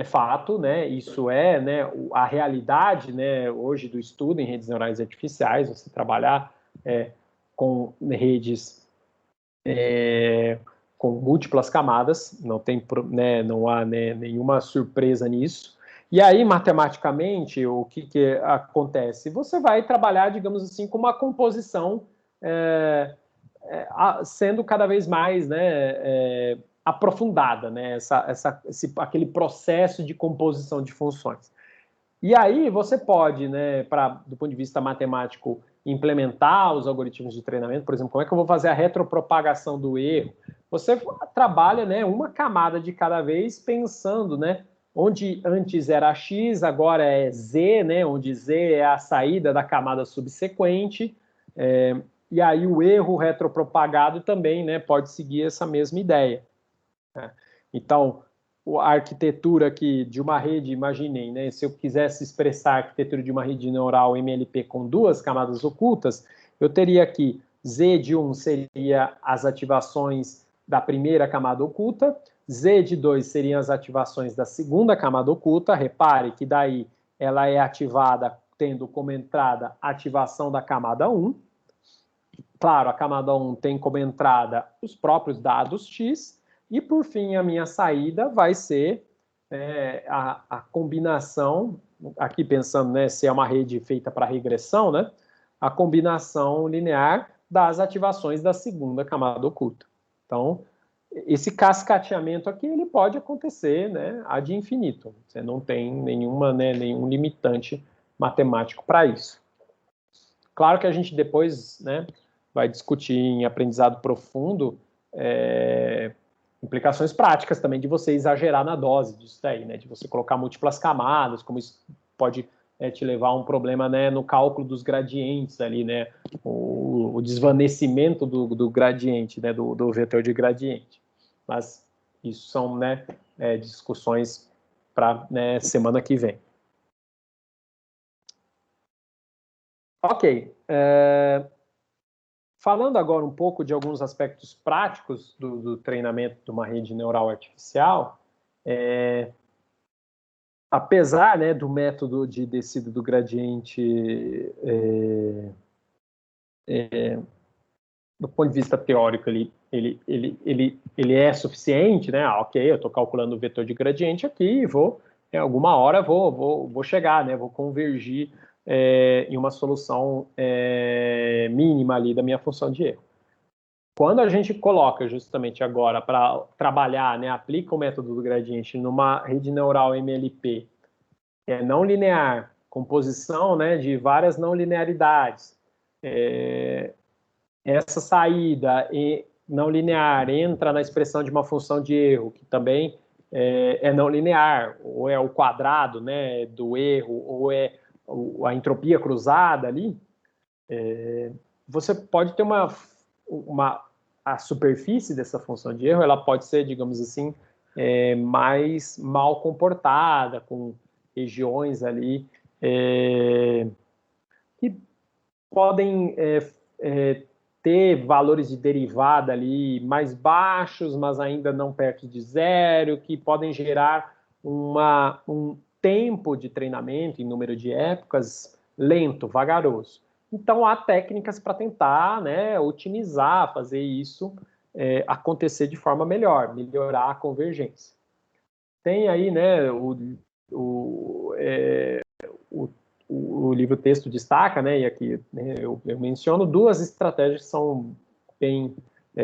fato, né? Isso né, a realidade, né, hoje do estudo em redes neurais artificiais, você trabalhar com redes com múltiplas camadas, não há nenhuma surpresa nisso. E aí, matematicamente, o que acontece? Você vai trabalhar, digamos assim, com uma composição sendo cada vez mais, né, aprofundada, né, aquele processo de composição de funções. E aí você pode, né, do ponto de vista matemático, implementar os algoritmos de treinamento, por exemplo, como é que eu vou fazer a retropropagação do erro? Você trabalha, né, uma camada de cada vez, pensando, né, onde antes era X, agora é Z, né, onde Z é a saída da camada subsequente, e aí o erro retropropagado também, né, pode seguir essa mesma ideia. Então, a arquitetura aqui de uma rede, imaginei, né, se eu quisesse expressar a arquitetura de uma rede neural MLP com 2 camadas ocultas, eu teria aqui Z de 1 seria as ativações da primeira camada oculta, Z de 2 seriam as ativações da segunda camada oculta. Repare que daí ela é ativada tendo como entrada a ativação da camada 1. Claro, a camada 1 tem como entrada os próprios dados X, e por fim a minha saída vai ser a combinação, aqui pensando, né, se é uma rede feita para regressão, né, a combinação linear das ativações da segunda camada oculta. Então, esse cascateamento aqui, ele pode acontecer, né, ad infinito. Você não tem nenhum limitante matemático para isso. Claro que a gente depois, né, vai discutir em aprendizado profundo implicações práticas também de você exagerar na dose disso daí, né, de você colocar múltiplas camadas, como isso pode te levar a um problema, né, no cálculo dos gradientes ali, né, o desvanecimento do gradiente, né, do vetor de gradiente. Mas isso são, né, discussões para, né, semana que vem. Ok. Falando agora um pouco de alguns aspectos práticos do treinamento de uma rede neural artificial, apesar, né, do método de descida do gradiente, do ponto de vista teórico, ele é suficiente, né? Ok, eu estou calculando o vetor de gradiente aqui, em alguma hora vou chegar, né? Vou convergir em uma solução mínima ali da minha função de erro. Quando a gente coloca justamente agora para trabalhar, né, aplica o método do gradiente numa rede neural MLP não linear, composição, né, de várias não linearidades. Essa saída não linear entra na expressão de uma função de erro, que também é não linear, ou é o quadrado, né, do erro, ou é a entropia cruzada ali. Você pode ter a superfície dessa função de erro, ela pode ser, digamos assim, mais mal comportada, com regiões ali que podem ter valores de derivada ali mais baixos, mas ainda não perto de zero, que podem gerar um tempo de treinamento em número de épocas lento, vagaroso. Então, há técnicas para tentar, né, otimizar, fazer isso acontecer de forma melhorar a convergência. Tem aí, né, o livro-texto destaca, né, e aqui, né, eu menciono duas estratégias que são bem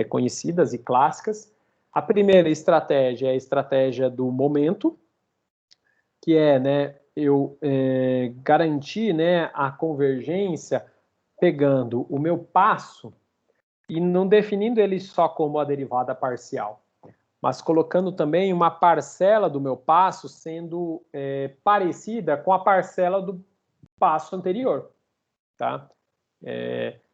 conhecidas e clássicas. A primeira estratégia é a estratégia do momento, que é, né, eu garantir, né, a convergência pegando o meu passo e não definindo ele só como a derivada parcial, mas colocando também uma parcela do meu passo sendo parecida com a parcela do passo anterior, tá?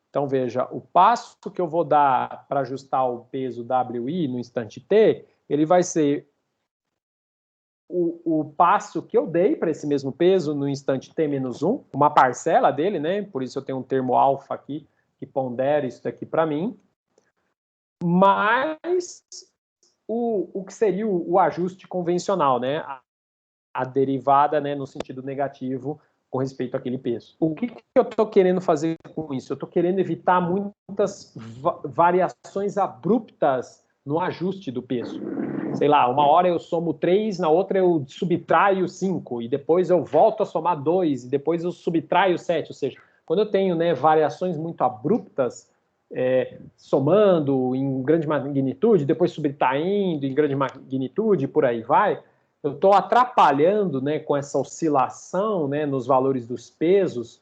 Então, veja, o passo que eu vou dar para ajustar o peso WI no instante t, ele vai ser o passo que eu dei para esse mesmo peso no instante t menos 1, uma parcela dele, né? Por isso eu tenho um termo alfa aqui que pondera isso daqui para mim, mais o que seria o ajuste convencional, né? A derivada, né, no sentido negativo com respeito àquele peso. O que eu estou querendo fazer com isso? Eu estou querendo evitar muitas variações abruptas no ajuste do peso. Sei lá, uma hora eu somo 3, na outra eu subtraio 5, e depois eu volto a somar 2, e depois eu subtraio 7. Ou seja, quando eu tenho, né, variações muito abruptas, somando em grande magnitude, depois subtraindo em grande magnitude, por aí vai, eu estou atrapalhando, né, com essa oscilação, né, nos valores dos pesos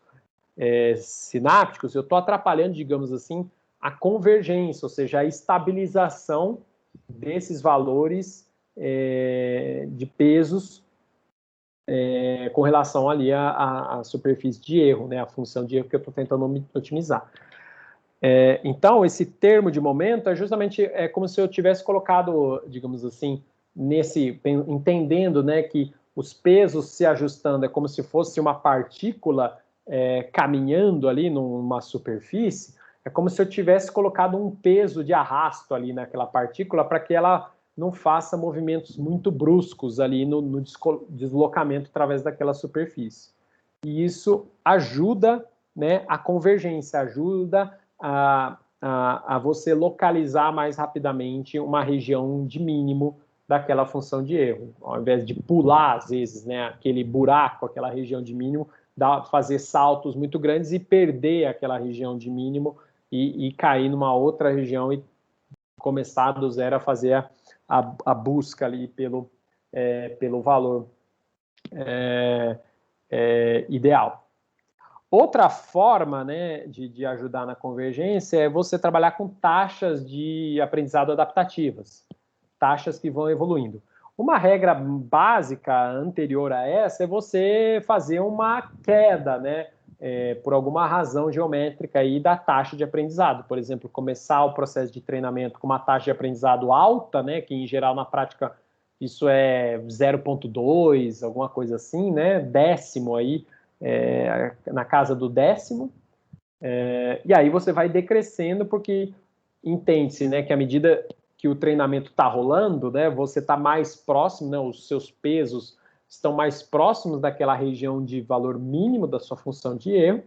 sinápticos, eu estou atrapalhando, digamos assim, a convergência, ou seja, a estabilização desses valores de pesos com relação ali à superfície de erro, né, a função de erro que eu estou tentando otimizar. Então, esse termo de momento é justamente como se eu tivesse colocado, digamos assim, entendendo, né, que os pesos se ajustando é como se fosse uma partícula caminhando ali numa superfície, é como se eu tivesse colocado um peso de arrasto ali naquela partícula para que ela não faça movimentos muito bruscos ali no deslocamento através daquela superfície. E isso ajuda, né, a convergência, ajuda a você localizar mais rapidamente uma região de mínimo daquela função de erro. Ao invés de pular, às vezes, né, aquele buraco, aquela região de mínimo, fazer saltos muito grandes e perder aquela região de mínimo e cair numa outra região e começar do zero a fazer a busca ali pelo valor ideal. Outra forma, né, de ajudar na convergência é você trabalhar com taxas de aprendizado adaptativas, taxas que vão evoluindo. Uma regra básica anterior a essa é você fazer uma queda, né, por alguma razão geométrica aí da taxa de aprendizado. Por exemplo, começar o processo de treinamento com uma taxa de aprendizado alta, né, que em geral na prática isso é 0,2, alguma coisa assim, né, décimo aí, na casa do décimo, e aí você vai decrescendo porque entende-se, né, que à medida que o treinamento está rolando, né, você está mais próximo, né, os seus pesos estão mais próximos daquela região de valor mínimo da sua função de erro,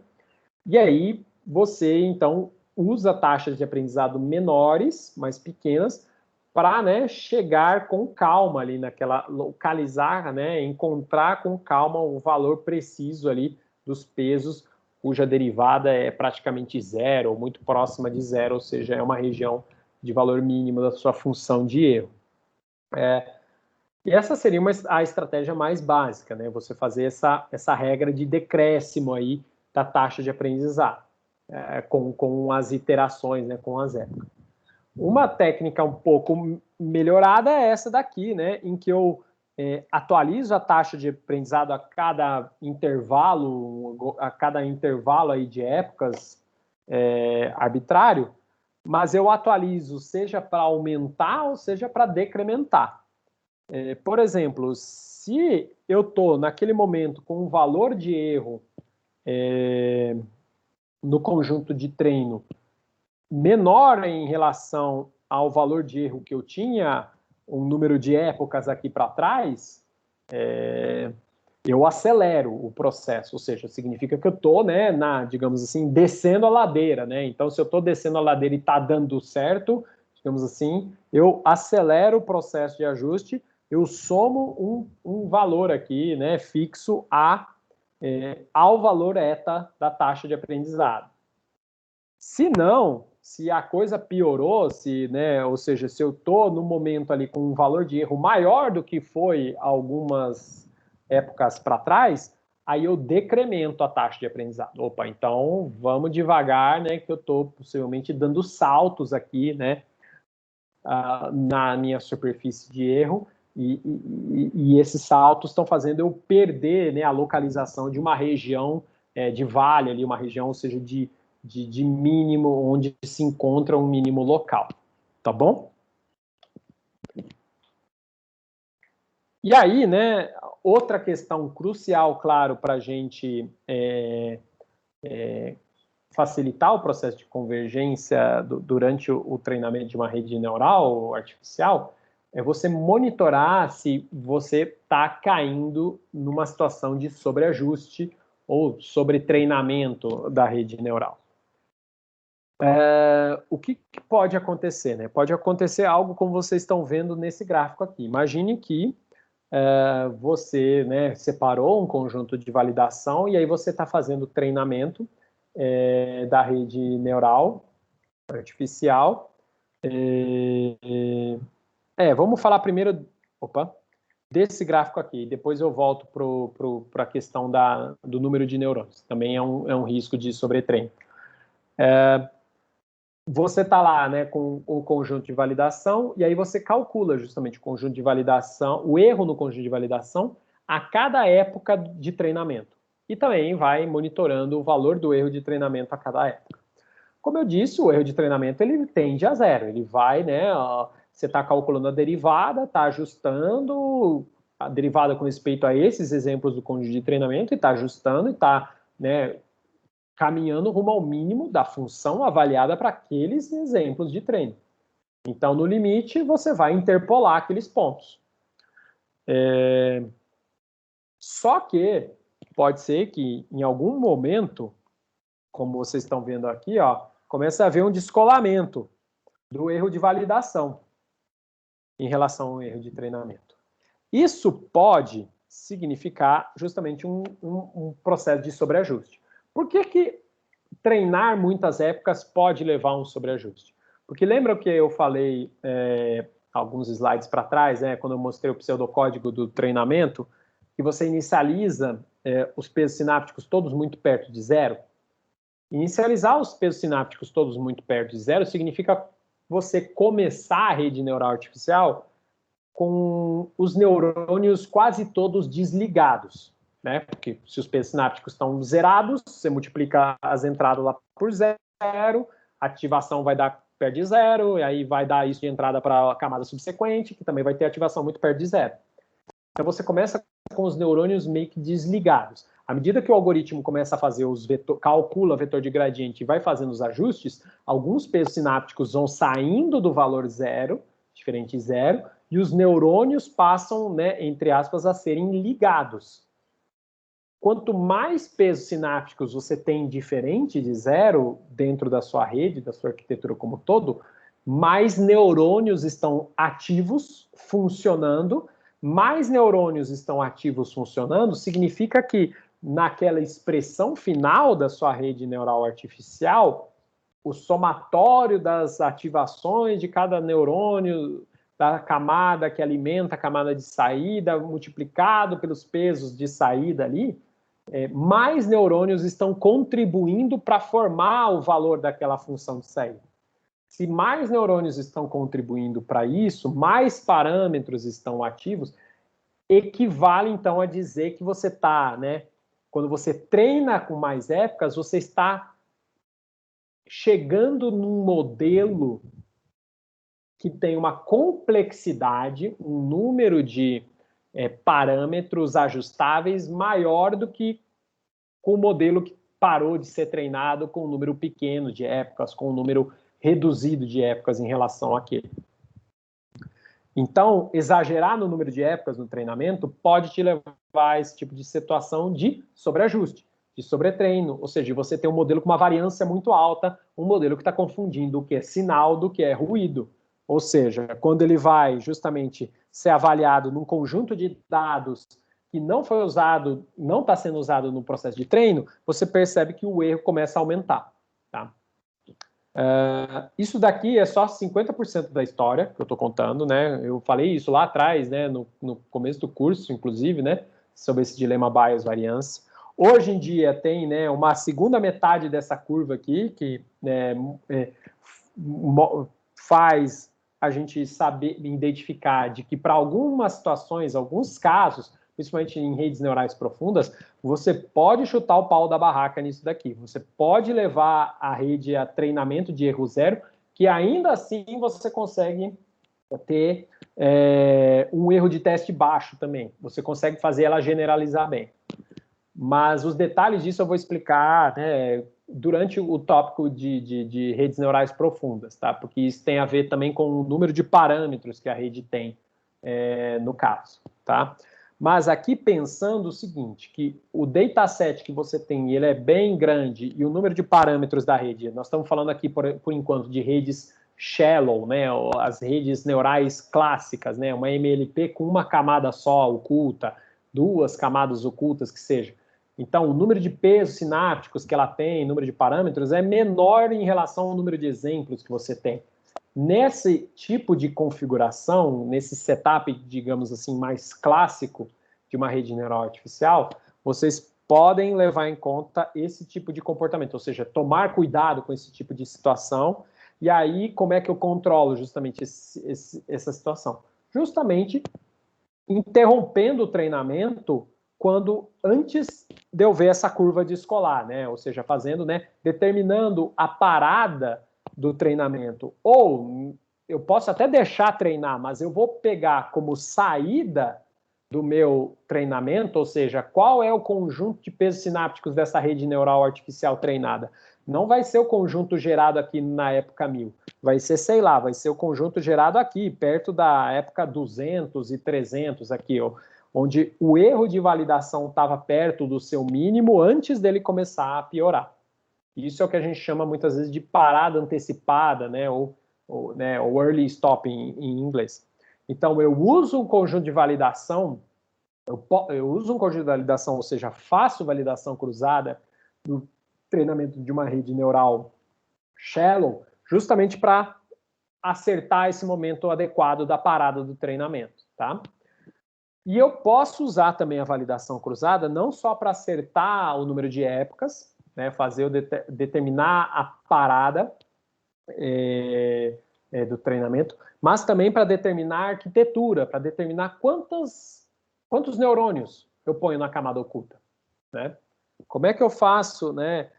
e aí você, então, usa taxas de aprendizado menores, mais pequenas, para, né, chegar com calma ali naquela, localizar, né, encontrar com calma o valor preciso ali dos pesos, cuja derivada é praticamente zero, ou muito próxima de zero, ou seja, é uma região de valor mínimo da sua função de erro. E essa seria a estratégia mais básica, né? Você fazer essa regra de decréscimo aí da taxa de aprendizado, com as iterações, né? Com as épocas. Uma técnica um pouco melhorada é essa daqui, né? Em que eu atualizo a taxa de aprendizado a cada intervalo aí de épocas arbitrário, mas eu atualizo seja para aumentar ou seja para decrementar. Por exemplo, se eu estou naquele momento com um valor de erro no conjunto de treino menor em relação ao valor de erro que eu tinha, um número de épocas aqui para trás, eu acelero o processo, ou seja, significa que eu estou, né, digamos assim, descendo a ladeira, né? Então, se eu estou descendo a ladeira e está dando certo, digamos assim, eu acelero o processo de ajuste, eu somo um valor aqui, né, fixo ao valor eta da taxa de aprendizado. Se não, se a coisa piorou, né, ou seja, se eu estou no momento ali com um valor de erro maior do que foi algumas épocas para trás, aí eu decremento a taxa de aprendizado. Opa, então vamos devagar, né, que eu estou possivelmente dando saltos aqui, né, na minha superfície de erro, e esses saltos estão fazendo eu perder, né, a localização de uma região de vale ali, uma região, ou seja, de mínimo, onde se encontra um mínimo local, tá bom? E aí, né, outra questão crucial, claro, para a gente facilitar o processo de convergência durante o treinamento de uma rede neural artificial, é você monitorar se você está caindo numa situação de sobreajuste ou sobretreinamento da rede neural. O que pode acontecer, né? Pode acontecer algo como vocês estão vendo nesse gráfico aqui. Imagine que você, né, separou um conjunto de validação e aí você está fazendo treinamento da rede neural artificial. Vamos falar primeiro desse gráfico aqui, depois eu volto para a questão do número de neurônios. Também é um risco de sobretreino. Você está lá, né, com o conjunto de validação, e aí você calcula justamente o conjunto de validação, o erro no conjunto de validação a cada época de treinamento. E também vai monitorando o valor do erro de treinamento a cada época. Como eu disse, o erro de treinamento ele tende a zero. Ele vai, né, você está calculando a derivada, está ajustando a derivada com respeito a esses exemplos do conjunto de treinamento, e está ajustando, e está, né, caminhando rumo ao mínimo da função avaliada para aqueles exemplos de treino. Então, no limite, você vai interpolar aqueles pontos. Só que pode ser que, em algum momento, como vocês estão vendo aqui, comece a haver um descolamento do erro de validação em relação ao erro de treinamento. Isso pode significar justamente um processo de sobreajuste. Por que treinar muitas épocas pode levar a um sobreajuste? Porque lembra que eu falei alguns slides para trás, né, quando eu mostrei o pseudocódigo do treinamento, que você inicializa os pesos sinápticos todos muito perto de zero? Inicializar os pesos sinápticos todos muito perto de zero significa você começar a rede neural artificial com os neurônios quase todos desligados, né? Porque se os pesos sinápticos estão zerados, você multiplica as entradas lá por zero, a ativação vai dar perto de zero, e aí vai dar isso de entrada para a camada subsequente, que também vai ter ativação muito perto de zero. Então você começa com os neurônios meio que desligados. À medida que o algoritmo começa a fazer calcula vetor de gradiente e vai fazendo os ajustes, alguns pesos sinápticos vão saindo do valor zero, diferente de zero, e os neurônios passam, né, entre aspas, a serem ligados. Quanto mais pesos sinápticos você tem diferente de zero dentro da sua rede, da sua arquitetura como um todo, mais neurônios estão ativos, funcionando. Mais neurônios estão ativos, funcionando, significa que naquela expressão final da sua rede neural artificial, o somatório das ativações de cada neurônio da camada que alimenta a camada de saída, multiplicado pelos pesos de saída ali, mais neurônios estão contribuindo para formar o valor daquela função de saída. Se mais neurônios estão contribuindo para isso, mais parâmetros estão ativos, equivale então a dizer que você está, né, quando você treina com mais épocas, você está chegando num modelo que tem uma complexidade, um número de parâmetros ajustáveis maior do que com o modelo que parou de ser treinado com um número pequeno de épocas, com um número reduzido de épocas em relação àquele. Então, exagerar no número de épocas no treinamento pode te levar a esse tipo de situação de sobreajuste, de sobretreino, ou seja, você tem um modelo com uma variância muito alta, um modelo que está confundindo o que é sinal do que é ruído. Ou seja, quando ele vai justamente ser avaliado num conjunto de dados que não foi usado, não está sendo usado no processo de treino, você percebe que o erro começa a aumentar. Tá? Isso daqui é só 50% da história que eu estou contando, né? Eu falei isso lá atrás, né? No começo do curso, inclusive, né? Sobre esse dilema bias-variância. Hoje em dia tem, né, uma segunda metade dessa curva aqui que faz a gente saber identificar de que para algumas situações, alguns casos, principalmente em redes neurais profundas, você pode chutar o pau da barraca nisso daqui. Você pode levar a rede a treinamento de erro zero, que ainda assim você consegue ter um erro de teste baixo também. Você consegue fazer ela generalizar bem. Mas os detalhes disso eu vou explicar, né, durante o tópico de redes neurais profundas, tá? Porque isso tem a ver também com o número de parâmetros que a rede tem no caso, tá? Mas aqui pensando o seguinte, que o dataset que você tem, ele é bem grande e o número de parâmetros da rede, nós estamos falando aqui, por enquanto, de redes shallow, né, as redes neurais clássicas, né, uma MLP com uma camada só oculta, duas camadas ocultas que seja. Então, o número de pesos sinápticos que ela tem, número de parâmetros, é menor em relação ao número de exemplos que você tem. Nesse tipo de configuração, nesse setup, digamos assim, mais clássico de uma rede neural artificial, vocês podem levar em conta esse tipo de comportamento, ou seja, tomar cuidado com esse tipo de situação. E aí, como é que eu controlo justamente essa situação? Justamente interrompendo o treinamento antes de eu ver essa curva descolar, né? Ou seja, fazendo, né, determinando a parada do treinamento. Ou eu posso até deixar treinar, mas eu vou pegar como saída do meu treinamento, ou seja, qual é o conjunto de pesos sinápticos dessa rede neural artificial treinada. Não vai ser o conjunto gerado aqui na época 1000, vai ser, sei lá, vai ser o conjunto gerado aqui, perto da época 200 e 300 aqui, ó, onde o erro de validação estava perto do seu mínimo antes dele começar a piorar. Isso é o que a gente chama muitas vezes de parada antecipada, né, ou early stop em inglês. Então, eu uso um conjunto de validação, eu uso um conjunto de validação, ou seja, faço validação cruzada no treinamento de uma rede neural shallow, justamente para acertar esse momento adequado da parada do treinamento, tá? E eu posso usar também a validação cruzada não só para acertar o número de épocas, né, fazer determinar a parada do treinamento, mas também para determinar a arquitetura, para determinar quantos neurônios eu ponho na camada oculta, né? Como é que eu faço, né,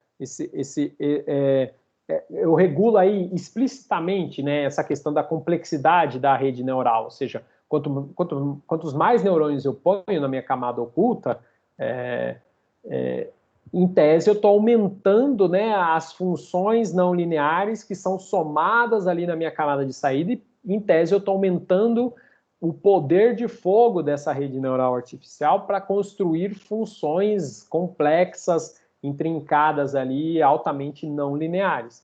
eu regulo aí explicitamente, né, essa questão da complexidade da rede neural, ou seja, quantos mais neurônios eu ponho na minha camada oculta, em tese eu estou aumentando, né, as funções não lineares que são somadas ali na minha camada de saída e, em tese, eu estou aumentando o poder de fogo dessa rede neural artificial para construir funções complexas, intrincadas ali, altamente não lineares.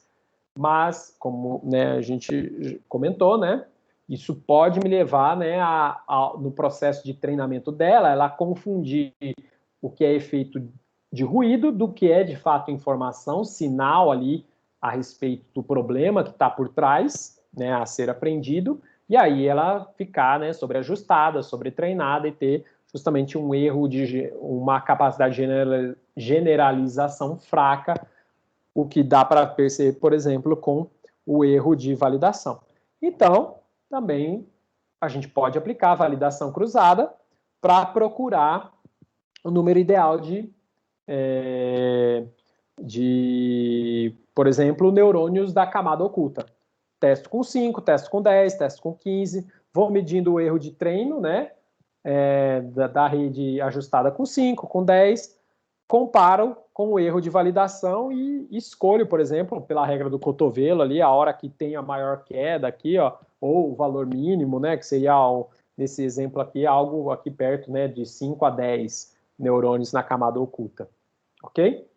Mas, como, né, a gente comentou, né, isso pode me levar, né, no processo de treinamento dela, ela confundir o que é efeito de ruído do que é, de fato, informação, sinal ali a respeito do problema que está por trás, né, a ser aprendido, e aí ela ficar, né, sobreajustada, sobretreinada e ter justamente um erro uma capacidade de generalização fraca, o que dá para perceber, por exemplo, com o erro de validação. Então, também a gente pode aplicar a validação cruzada para procurar o número ideal de, por exemplo, neurônios da camada oculta. Testo com 5, testo com 10, testo com 15, vou medindo o erro de treino, né, da rede ajustada com 5, com 10, comparo com o erro de validação e escolho, por exemplo, pela regra do cotovelo ali, a hora que tem a maior queda aqui, ó, ou o valor mínimo, né, que seria, nesse exemplo aqui, algo aqui perto, né, de 5 a 10 neurônios na camada oculta. Ok?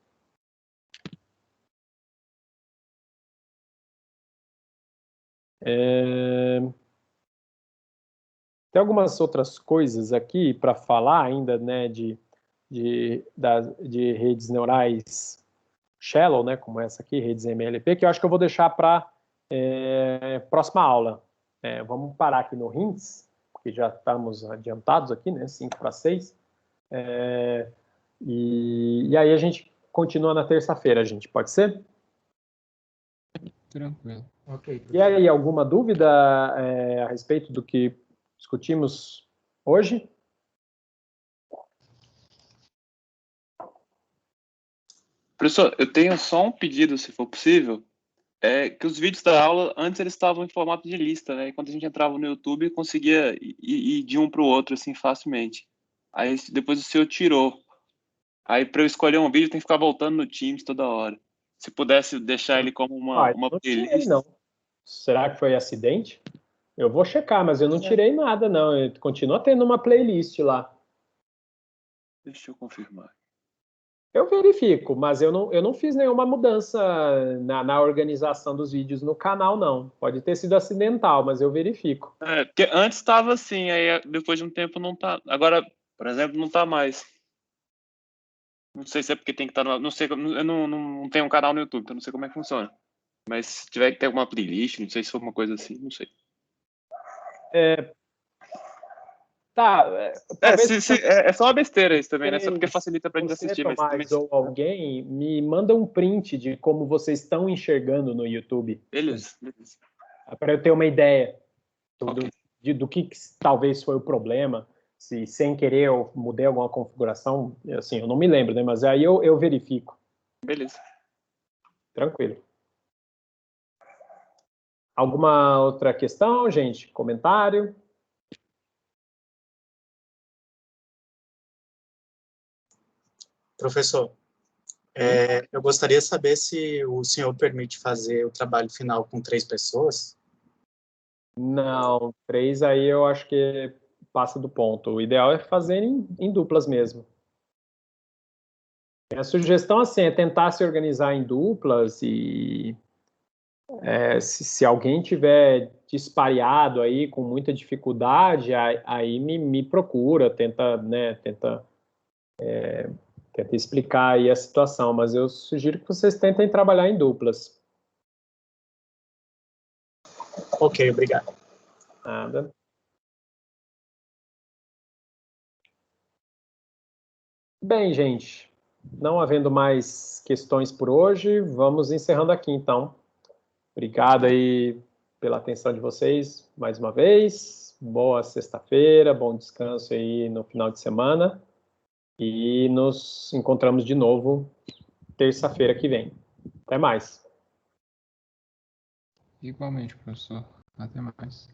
Tem algumas outras coisas aqui para falar ainda, né, de redes neurais shallow, né, como essa aqui, redes MLP, que eu acho que eu vou deixar para próxima aula. Vamos parar aqui no RINS, porque já estamos adiantados aqui, né, 5 para 6. E aí a gente continua na terça-feira, gente, pode ser? Tranquilo. Ok. E aí, alguma dúvida a respeito do que discutimos hoje? Professor, eu tenho só um pedido, se for possível, que os vídeos da aula, antes eles estavam em formato de lista, né? E quando a gente entrava no YouTube, conseguia ir de um para o outro, assim, facilmente. Aí depois o senhor tirou. Aí para eu escolher um vídeo, tem que ficar voltando no Teams toda hora. Se pudesse deixar ele como uma Não tirei, playlist. não. Será que foi acidente? Eu vou checar, mas eu não tirei nada, não. Continua tendo uma playlist lá. Deixa eu confirmar. Eu verifico, mas eu não fiz nenhuma mudança na organização dos vídeos no canal, não. Pode ter sido acidental, mas eu verifico. Porque antes estava assim, aí depois de um tempo não tá. Agora, por exemplo, não tá mais. Não sei se é porque tem que estar no. Não sei, eu não tenho um canal no YouTube, então não sei como é que funciona. Mas se tiver que ter alguma playlist, não sei se for uma coisa assim, não sei. Tá, talvez É só uma besteira isso também, né? Só porque facilita pra gente você, assistir, mas também. Tomás, ou alguém, me manda um print de como vocês estão enxergando no YouTube. Beleza. Para eu ter uma ideia Ok. do que talvez foi o problema. Se sem querer eu mudei alguma configuração, assim, eu não me lembro, né? Mas aí eu verifico. Beleza. Tranquilo. Alguma outra questão, gente? Comentário? Professor, eu gostaria de saber se o senhor permite fazer o trabalho final com 3 pessoas. Não, 3 aí eu acho que passa do ponto. O ideal é fazer em duplas mesmo. A sugestão assim, é tentar se organizar em duplas e se alguém tiver dispareado aí com muita dificuldade, aí me procura, tenta explicar aí a situação, mas eu sugiro que vocês tentem trabalhar em duplas. Ok, obrigado. Nada. Bem, gente, não havendo mais questões por hoje, vamos encerrando aqui então. Obrigado aí pela atenção de vocês mais uma vez. Boa sexta-feira, bom descanso aí no final de semana. E nos encontramos de novo terça-feira que vem. Até mais. Igualmente, professor. Até mais.